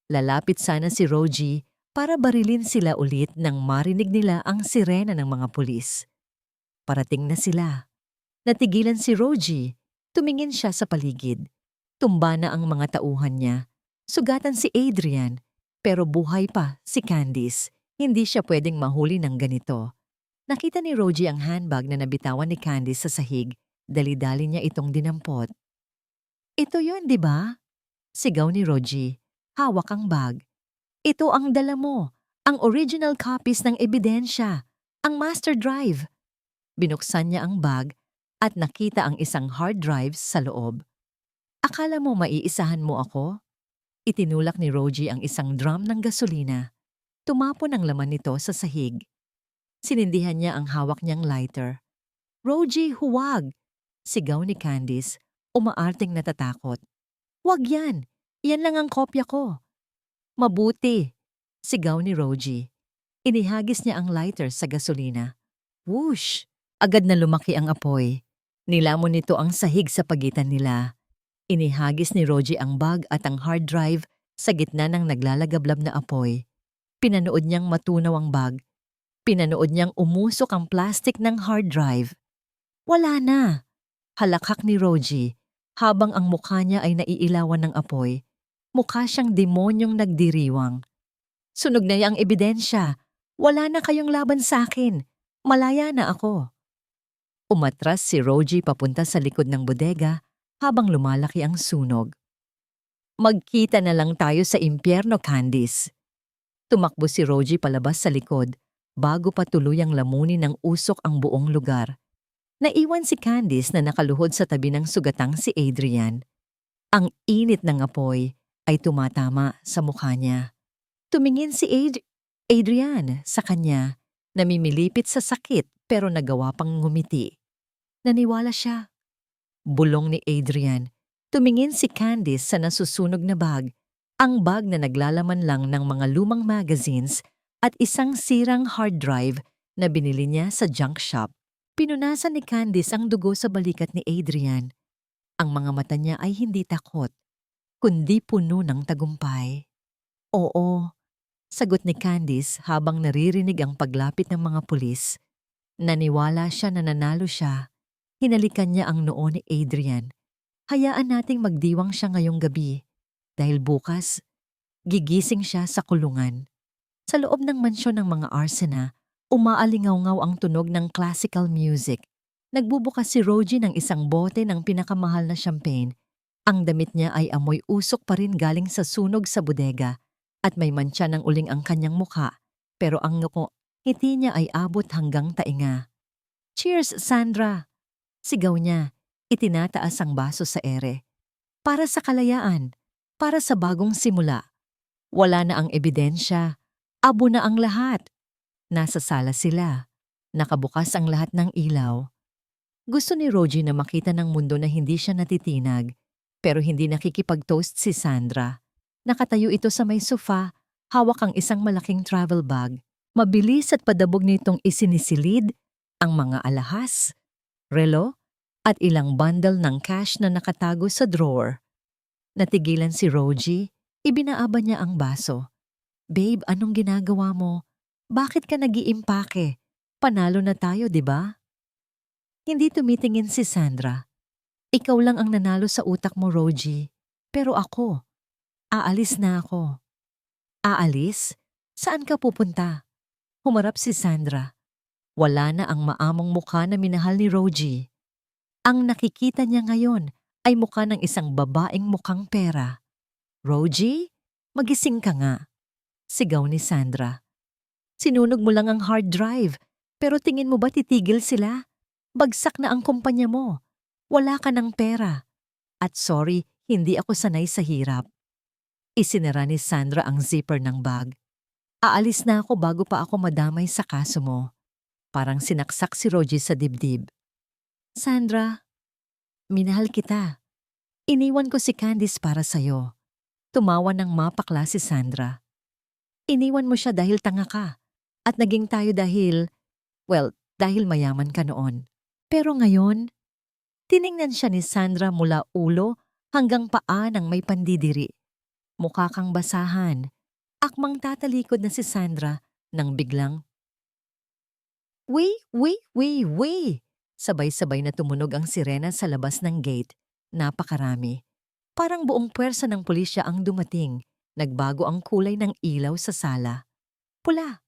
S1: Lalapit sana si Rogie para barilin sila ulit nang marinig nila ang sirena ng mga pulis. Parating na sila. Natigilan si Rogie. Tumingin siya sa paligid. Tumba na ang mga tauhan niya. Sugatan si Adrian. Pero buhay pa si Candice. Hindi siya pwedeng mahuli ng ganito. Nakita ni Rogie ang handbag na nabitawan ni Candice sa sahig. Dali-dali niya itong dinampot. Ito yun, di ba? Sigaw ni Rogie. Hawak ang bag. Ito ang dala mo. Ang original copies ng ebidensya. Ang master drive. Binuksan niya ang bag at nakita ang isang hard drive sa loob. Akala mo maiisahan mo ako? Itinulak ni Rogie ang isang drum ng gasolina. Tumapon ang laman nito sa sahig. Sinindihan niya ang hawak niyang lighter. Rogie, huwag! Sigaw ni Candice, umaarting natatakot. Huwag yan! Yan lang ang kopya ko. Mabuti! Sigaw ni Rogie. Inihagis niya ang lighter sa gasolina. Whoosh! Agad na lumaki ang apoy. Nilamon nito ang sahig sa pagitan nila. Inihagis ni Rogie ang bag at ang hard drive sa gitna ng naglalagablab na apoy. Pinanood niyang matunaw ang bag. Pinanood niyang umusok ang plastic ng hard drive. Wala na! Halakhak ni Rogie habang ang mukha niya ay naiilawan ng apoy. Mukha siyang demonyong nagdiriwang. Sunog na ang ebidensya. Wala na kayong laban sa akin. Malaya na ako. Umatras si Rogie papunta sa likod ng bodega habang lumalaki ang sunog. Magkita na lang tayo sa impyerno, Candice. Tumakbo si Rogie palabas sa likod bago pa tuluyang lamunin ng usok ang buong lugar. Naiwan si Candice na nakaluhod sa tabi ng sugatang si Adrian. Ang init ng apoy ay tumatama sa mukha niya. Tumingin si Adrian sa kanya, namimilipit sa sakit pero nagawa pang ngumiti. Naniwala siya. Bulong ni Adrian. Tumingin si Candice sa nasusunog na bag. Ang bag na naglalaman lang ng mga lumang magazines at isang sirang hard drive na binili niya sa junk shop. Pinunasan ni Candice ang dugo sa balikat ni Adrian. Ang mga mata niya ay hindi takot, kundi puno ng tagumpay. Oo, sagot ni Candice habang naririnig ang paglapit ng mga pulis. Naniwala siya na nanalo siya. Hinalikan niya ang noo ni Adrian. Hayaan nating magdiwang siya ngayong gabi dahil bukas, gigising siya sa kulungan. Sa loob ng mansyon ng mga Arsena, umaalingaw-ngaw ang tunog ng classical music. Nagbubukas si Rogie ng isang bote ng pinakamahal na champagne. Ang damit niya ay amoy usok pa rin galing sa sunog sa bodega at may mantsa ng uling ang kanyang mukha. Pero ang ngiti niya ay abot hanggang tainga. Cheers, Sandra! Sigaw niya, itinataas ang baso sa ere. Para sa kalayaan, para sa bagong simula. Wala na ang ebidensya, abo na ang lahat. Nasa sala sila, nakabukas ang lahat ng ilaw. Gusto ni Rogie na makita ng mundo na hindi siya natitinag, pero hindi nakikipag-toast si Sandra. Nakatayo ito sa may sofa, hawak ang isang malaking travel bag. Mabilis at padabog nitong isinisilid ang mga alahas, relo, at ilang bundle ng cash na nakatago sa drawer. Natigilan si Rogie, ibinaaba niya ang baso. Babe, anong ginagawa mo? Bakit ka nag-iimpake? Panalo na tayo, di ba? Hindi tumitingin si Sandra. Ikaw lang ang nanalo sa utak mo, Rogie. Pero ako, aalis na ako. Aalis? Saan ka pupunta? Humarap si Sandra. Wala na ang maamong mukha na minahal ni Rogie. Ang nakikita niya ngayon ay mukha ng isang babaeng mukhang pera. Rogie, magising ka nga. Sigaw ni Sandra. Sinunog mo lang ang hard drive, pero tingin mo ba titigil sila? Bagsak na ang kumpanya mo. Wala ka ng pera. At sorry, hindi ako sanay sa hirap. Isinara ni Sandra ang zipper ng bag. Aalis na ako bago pa ako madamay sa kaso mo. Parang sinaksak si Rogie sa dibdib. Sandra, minahal kita. Iniwan ko si Candice para sa'yo. Tumawa ng mapakla si Sandra. Iniwan mo siya dahil tanga ka. At naging tayo dahil mayaman ka noon. Pero ngayon, tiningnan siya ni Sandra mula ulo hanggang paa ng may pandidiri. Mukha kang basahan. Akmang tatalikod na si Sandra nang biglang, Wee! Sabay-sabay na tumunog ang sirena sa labas ng gate. Napakarami. Parang buong puwersa ng pulisya ang dumating. Nagbago ang kulay ng ilaw sa sala. Pula.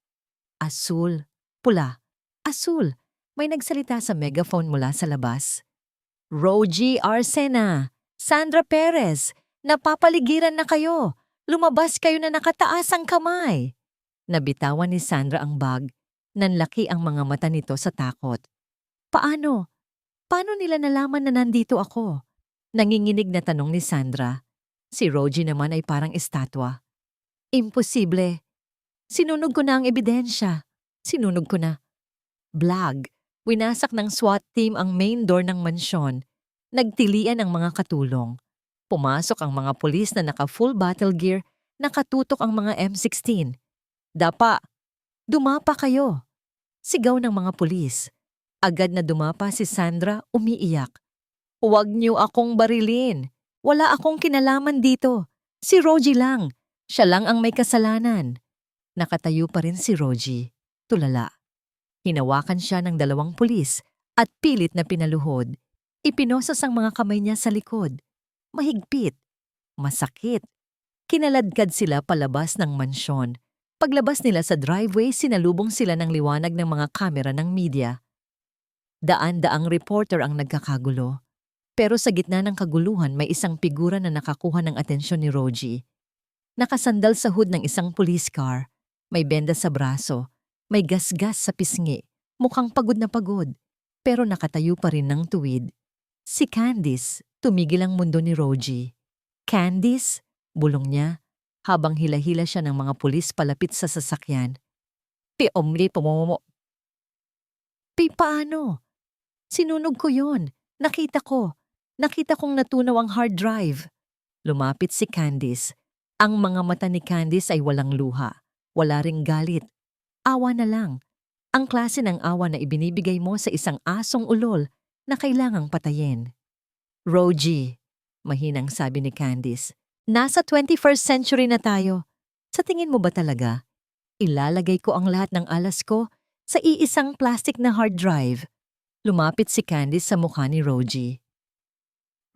S1: Asul. Pula. Asul. May nagsalita sa megaphone mula sa labas. Rogie Arsena! Sandra Perez! Napapaligiran na kayo! Lumabas kayo na nakataas ang kamay! Nabitawan ni Sandra ang bag. Nanlaki ang mga mata nito sa takot. Paano? Paano nila nalaman na nandito ako? Nanginginig na tanong ni Sandra. Si Rogie naman ay parang estatwa. Imposible. Sinunog ko na ang ebidensya. Sinunog ko na. Blag. Winasak ng SWAT team ang main door ng mansyon. Nagtilian ang mga katulong. Pumasok ang mga pulis na naka-full battle gear, nakatutok ang mga M16. Dapa! Dumapa kayo! Sigaw ng mga pulis. Agad na dumapa si Sandra, umiiyak. Huwag niyo akong barilin. Wala akong kinalaman dito. Si Rogie lang. Siya lang ang may kasalanan. Nakatayo pa rin si Rogie. Tulala. Hinawakan siya ng dalawang pulis at pilit na pinaluhod. Ipinosas ang mga kamay niya sa likod. Mahigpit. Masakit. Kinaladkad sila palabas ng mansyon. Paglabas nila sa driveway, sinalubong sila ng liwanag ng mga kamera ng media. Daan-daang reporter ang nagkakagulo. Pero sa gitna ng kaguluhan may isang figura na nakakuha ng atensyon ni Rogie. Nakasandal sa hood ng isang police car. May benda sa braso. May gasgas sa pisngi. Mukhang pagod na pagod. Pero nakatayo pa rin ng tuwid. Si Candice. Tumigil ang mundo ni Rogie. Candice? Bulong niya. Habang hila-hila siya ng mga pulis palapit sa sasakyan. Paano? Sinunog ko yon. Nakita ko. Nakita kong natunaw ang hard drive. Lumapit si Candice. Ang mga mata ni Candice ay walang luha. Wala ring galit. Awa na lang. Ang klase ng awa na ibinibigay mo sa isang asong ulol na kailangang patayin. Rogie, mahinang sabi ni Candice, nasa 21st century na tayo. Sa tingin mo ba talaga, ilalagay ko ang lahat ng alas ko sa iisang plastic na hard drive? Lumapit si Candice sa mukha ni Rogie.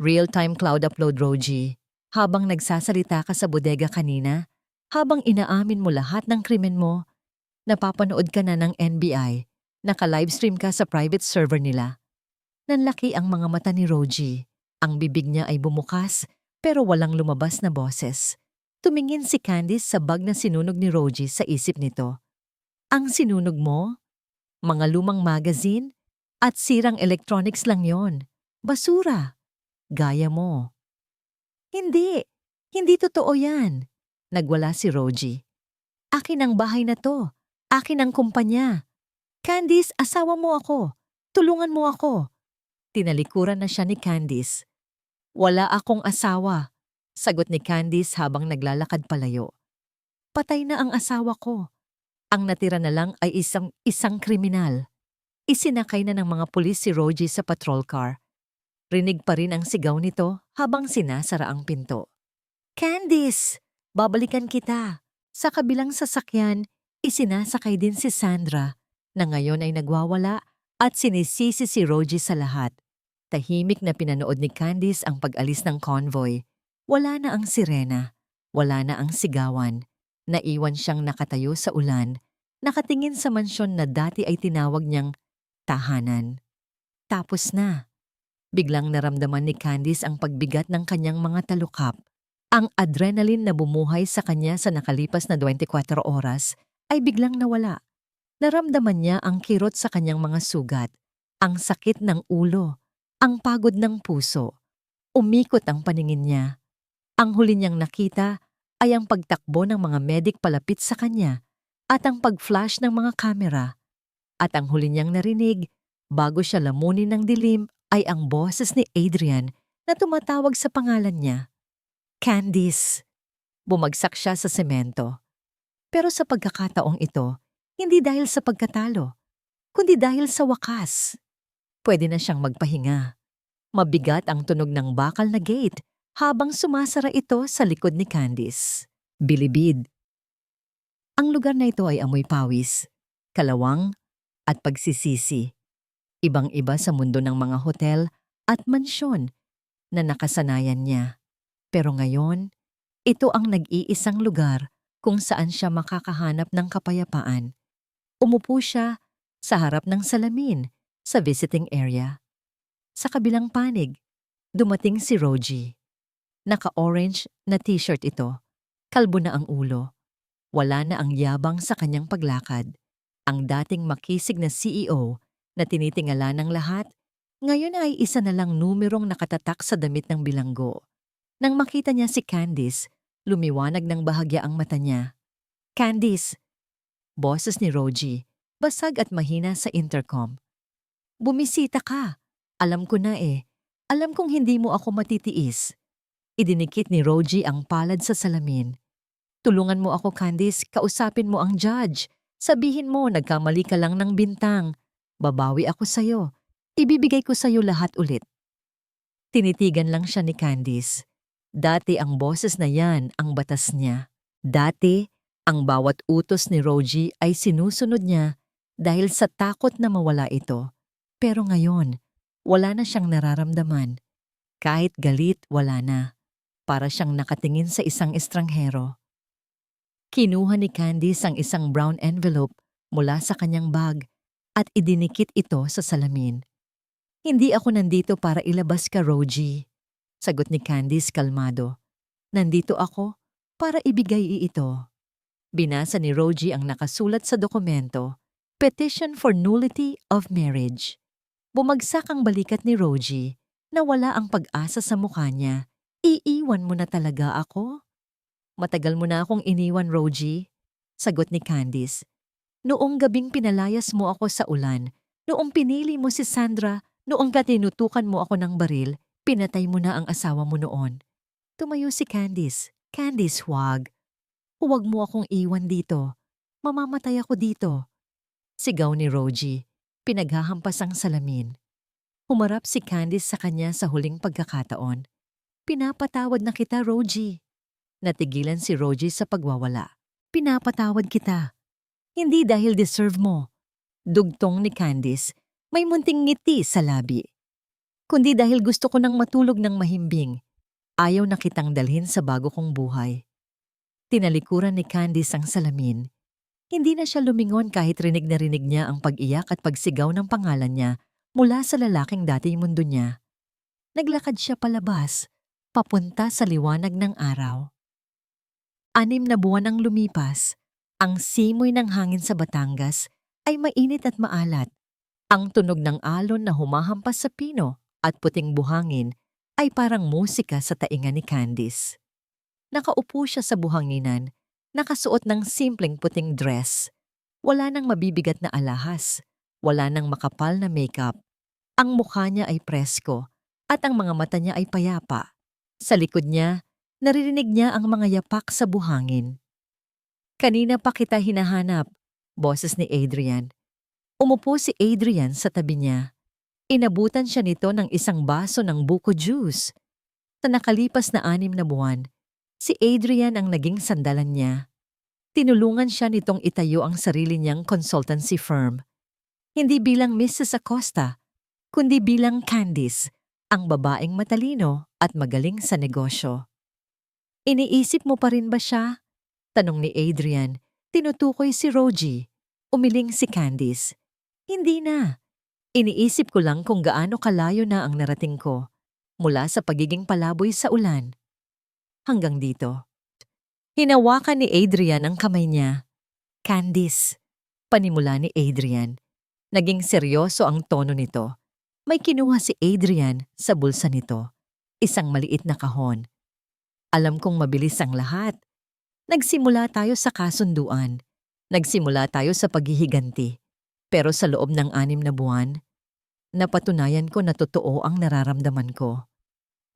S1: Real-time cloud upload, Rogie. Habang nagsasalita ka sa bodega kanina, habang inaamin mo lahat ng krimen mo, napapanood ka na ng NBI, naka-livestream ka sa private server nila. Nanlaki ang mga mata ni Rogie. Ang bibig niya ay bumukas pero walang lumabas na boses. Tumingin si Candice sa bag na sinunog ni Rogie sa isip nito. Ang sinunog mo? Mga lumang magazine? At sirang electronics lang yon. Basura. Gaya mo. Hindi. Hindi totoo yan. Nagwala si Rogie. Akin ang bahay na to. Akin ang kumpanya. Candice, asawa mo ako. Tulungan mo ako. Tinalikuran na siya ni Candice. Wala akong asawa, sagot ni Candice habang naglalakad palayo. Patay na ang asawa ko. Ang natira na lang ay isang kriminal. Isinakay na ng mga pulis si Rogie sa patrol car. Rinig pa rin ang sigaw nito habang sinasara ang pinto. Candice, babalikan kita. Sa kabilang sasakyan, isinasakay din si Sandra na ngayon ay nagwawala at sinisisi si Rogie sa lahat. Tahimik na pinanood ni Candice ang pag-alis ng convoy. Wala na ang sirena. Wala na ang sigawan. Naiwan siyang nakatayo sa ulan, nakatingin sa mansyon na dati ay tinawag niyang tahanan. Tapos na. Biglang naramdaman ni Candice ang pagbigat ng kanyang mga talukap. Ang adrenaline na bumuhay sa kanya sa nakalipas na 24 oras ay biglang nawala. Naramdaman niya ang kirot sa kanyang mga sugat, ang sakit ng ulo, ang pagod ng puso. Umikot ang paningin niya. Ang huli niyang nakita ay ang pagtakbo ng mga medik palapit sa kanya at ang pag-flash ng mga kamera. At ang huli niyang narinig, bago siya lamunin ng dilim, ay ang boses ni Adrian na tumatawag sa pangalan niya. Candice. Bumagsak siya sa semento. Pero sa pagkakataong ito, hindi dahil sa pagkatalo, kundi dahil sa wakas. Pwede na siyang magpahinga. Mabigat ang tunog ng bakal na gate habang sumasara ito sa likod ni Candice. Bilibid. Ang lugar na ito ay amoy pawis, kalawang at pagsisisi. Ibang-iba sa mundo ng mga hotel at mansyon na nakasanayan niya. Pero ngayon, ito ang nag-iisang lugar kung saan siya makakahanap ng kapayapaan. Umupo siya sa harap ng salamin sa visiting area. Sa kabilang panig, dumating si Rogie. Naka-orange na t-shirt ito. Kalbo na ang ulo. Wala na ang yabang sa kanyang paglakad. Ang dating makisig na CEO na tinitingala ng lahat, ngayon ay isa na lang numerong nakatatak sa damit ng bilanggo. Nang makita niya si Candice, lumiwanag ng bahagya ang mata niya. Candice! Boses ni Rogie, basag at mahina sa intercom. Bumisita ka. Alam ko na eh. Alam kong hindi mo ako matitiis. Idinikit ni Rogie ang palad sa salamin. Tulungan mo ako, Candice. Kausapin mo ang judge. Sabihin mo, nagkamali ka lang ng bintang. Babawi ako sa'yo. Ibibigay ko sa'yo lahat ulit. Tinitigan lang siya ni Candice. Dati ang boses na yan ang batas niya. Dati, ang bawat utos ni Rogie ay sinusunod niya dahil sa takot na mawala ito. Pero ngayon, wala na siyang nararamdaman. Kahit galit, wala na. Para siyang nakatingin sa isang estranghero. Kinuha ni Candice ang isang brown envelope mula sa kanyang bag at idinikit ito sa salamin. Hindi ako nandito para ilabas ka, Rogie. Sagot ni Candice kalmado. Nandito ako para ibigay ito. Binasa ni Rogie ang nakasulat sa dokumento, Petition for Nullity of Marriage. Bumagsak ang balikat ni Rogie na wala ang pag-asa sa mukha niya. Iiwan mo na talaga ako? Matagal mo na akong iniwan, Rogie. Sagot ni Candice. Noong gabing pinalayas mo ako sa ulan Noong pinili mo si Sandra, noong tinutukan mo ako ng baril, pinatay mo na ang asawa mo noon. Tumayo si Candice. Candice, huwag. Huwag mo akong iwan dito. Mamamatay ako dito. Sigaw ni Rogie. Pinaghahampas ang salamin. Humarap si Candice sa kanya sa huling pagkakataon. Pinapatawad na kita, Rogie. Natigilan si Rogie sa pagwawala. Pinapatawad kita. Hindi dahil deserve mo. Dugtong ni Candice, may munting ngiti sa labi. Kundi dahil gusto ko nang matulog ng mahimbing. Ayaw na kitang dalhin sa bago kong buhay. Tinalikuran ni Candice ang salamin. Hindi na siya lumingon kahit rinig na rinig niya ang pag-iyak at pagsigaw ng pangalan niya mula sa lalaking dati mundo niya. Naglakad siya palabas, papunta sa liwanag ng araw. 6 na buwan ang lumipas. Ang simoy ng hangin sa Batangas ay mainit at maalat. Ang tunog ng alon na humahampas sa pino at puting buhangin ay parang musika sa tainga ni Candice. Nakaupo siya sa buhanginan, nakasuot ng simpleng puting dress. Wala nang mabibigat na alahas, wala nang makapal na makeup. Ang mukha niya ay presko at ang mga mata niya ay payapa. Sa likod niya, naririnig niya ang mga yapak sa buhangin. Kanina pa kita hinahanap, boses ni Adrian. Umupo si Adrian sa tabi niya. Inabutan siya nito ng isang baso ng buko juice. Sa nakalipas na 6 na buwan, si Adrian ang naging sandalan niya. Tinulungan siya nitong itayo ang sarili niyang consultancy firm. Hindi bilang Mrs. Acosta, kundi bilang Candice, ang babaeng matalino at magaling sa negosyo. Iniisip mo pa rin ba siya? Tanong ni Adrian. Tinutukoy si Rogie. Umiling si Candice. Hindi na. Iniisip ko lang kung gaano kalayo na ang narating ko mula sa pagiging palaboy sa ulan. Hanggang dito. Hinawakan ni Adrian ang kamay niya. Candice, panimula ni Adrian. Naging seryoso ang tono nito. May kinuha si Adrian sa bulsa nito. Isang maliit na kahon. Alam kong mabilis ang lahat. Nagsimula tayo sa kasunduan. Nagsimula tayo sa paghihiganti. Pero sa loob ng 6 na buwan, napatunayan ko na totoo ang nararamdaman ko.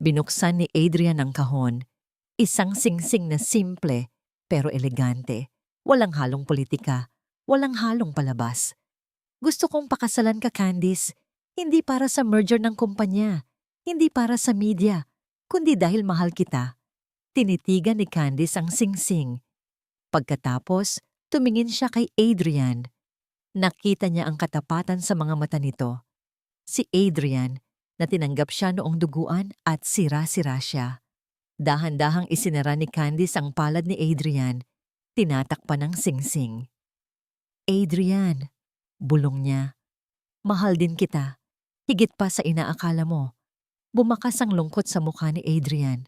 S1: Binuksan ni Adrian ang kahon. Isang singsing na simple pero elegante. Walang halong politika. Walang halong palabas. Gusto kong pakasalan ka, Candice. Hindi para sa merger ng kumpanya. Hindi para sa media. Kundi dahil mahal kita. Tinitigan ni Candice ang singsing. Pagkatapos, tumingin siya kay Adrian. Nakita niya ang katapatan sa mga mata nito. Si Adrian, na tinanggap siya noong duguan at sira-sira siya. Dahan-dahang isinara ni Candice ang palad ni Adrian. Tinatakpan ng singsing. Adrian, bulong niya. Mahal din kita. Higit pa sa inaakala mo. Bumakas ang lungkot sa mukha ni Adrian.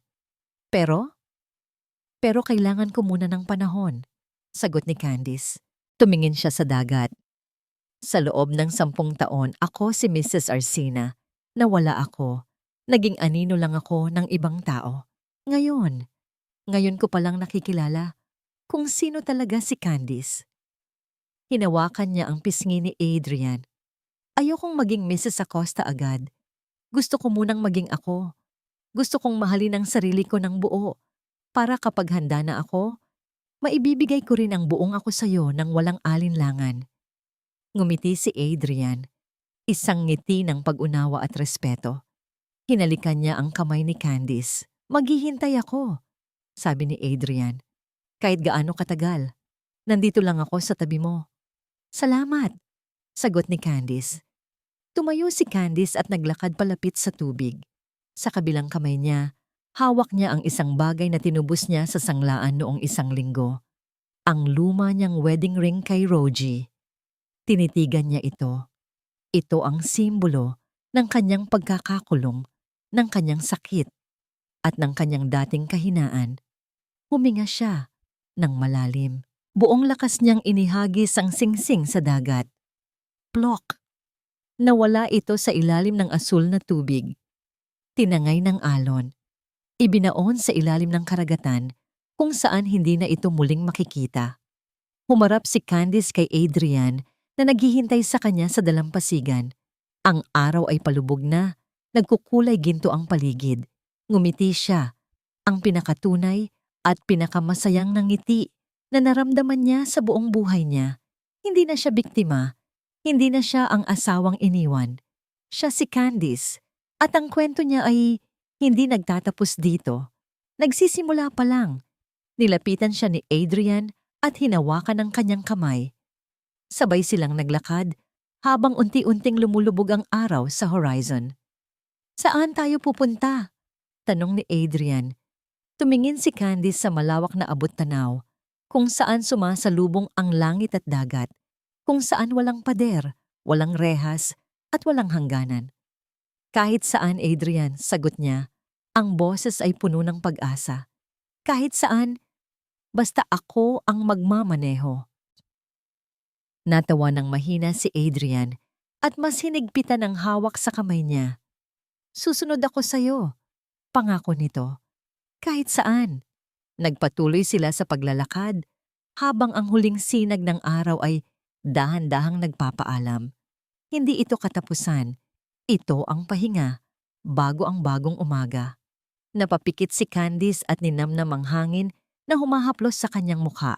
S1: Pero kailangan ko muna ng panahon, sagot ni Candice. Tumingin siya sa dagat. Sa loob ng 10 taon, ako si Mrs. Arsina. Nawala ako. Naging anino lang ako ng ibang tao. Ngayon ko palang nakikilala kung sino talaga si Candice. Hinawakan niya ang pisngi ni Adrian. Ayokong maging Mrs. Acosta agad. Gusto ko munang maging ako. Gusto kong mahalin ang sarili ko ng buo. Para kapag handa na ako, maibibigay ko rin ang buong ako sa'yo ng walang alinlangan. Ngumiti si Adrian. Isang ngiti ng pag-unawa at respeto. Hinalikan niya ang kamay ni Candice. Maghihintay ako, sabi ni Adrian. Kahit gaano katagal. Nandito lang ako sa tabi mo. Salamat, sagot ni Candice. Tumayo si Candice at naglakad palapit sa tubig. Sa kabilang kamay niya, hawak niya ang isang bagay na tinubos niya sa sanglaan noong 1 linggo. Ang luma niyang wedding ring kay Rogie. Tinitigan niya ito. Ito ang simbolo ng kanyang pagkakakulong, ng kanyang sakit, at ng kanyang dating kahinaan. Huminga siya ng malalim. Buong lakas niyang inihagis ang singsing sa dagat. Plok! Nawala ito sa ilalim ng asul na tubig. Tinangay ng alon. Ibinaon sa ilalim ng karagatan kung saan hindi na ito muling makikita. Humarap si Candice kay Adrian na naghihintay sa kanya sa dalampasigan. Ang araw ay palubog na, nagkukulay ginto ang paligid. Ngumiti siya, ang pinakatunay at pinakamasayang ng ngiti na naramdaman niya sa buong buhay niya. Hindi na siya biktima, hindi na siya ang asawang iniwan. Siya si Candice, at ang kwento niya ay hindi nagtatapos dito. Nagsisimula pa lang. Nilapitan siya ni Adrian at hinawakan ang kanyang kamay. Sabay silang naglakad habang unti-unting lumulubog ang araw sa horizon. Saan tayo pupunta? Tanong ni Adrian. Tumingin si Candice sa malawak na abot-tanaw, kung saan sumasalubong ang langit at dagat, kung saan walang pader, walang rehas, at walang hangganan. Kahit saan, Adrian, sagot niya, ang boses ay puno ng pag-asa. Kahit saan, basta ako ang magmamaneho. Natawa ng mahina si Adrian at mas hinigpitan ang hawak sa kamay niya. Susunod ako sa'yo, pangako nito. Kahit saan. Nagpatuloy sila sa paglalakad habang ang huling sinag ng araw ay dahan-dahang nagpapaalam. Hindi ito katapusan, ito ang pahinga, bago ang bagong umaga. Napapikit si Candice at ninamnam ang hangin na humahaplos sa kanyang mukha.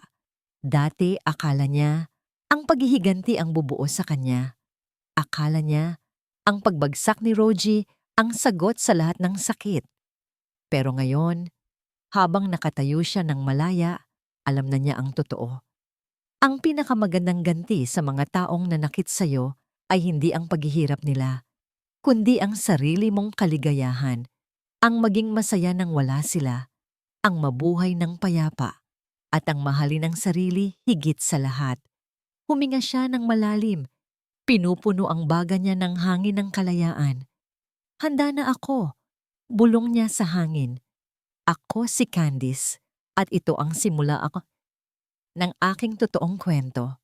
S1: Dati akala niya, ang paghihiganti ang bubuo sa kanya. Akala niya, ang pagbagsak ni Rogie ang sagot sa lahat ng sakit. Pero ngayon, habang nakatayo siya ng malaya, alam na niya ang totoo. Ang pinakamagandang ganti sa mga taong nanakit sa'yo ay hindi ang paghihirap nila, kundi ang sarili mong kaligayahan, ang maging masaya nang wala sila, ang mabuhay ng payapa, at ang mahalin ang sarili higit sa lahat. Huminga siya ng malalim, pinupuno ang baga niya ng hangin ng kalayaan. Handa na ako, bulong niya sa hangin. Ako si Candice, at ito ang simula ng aking totoong kwento.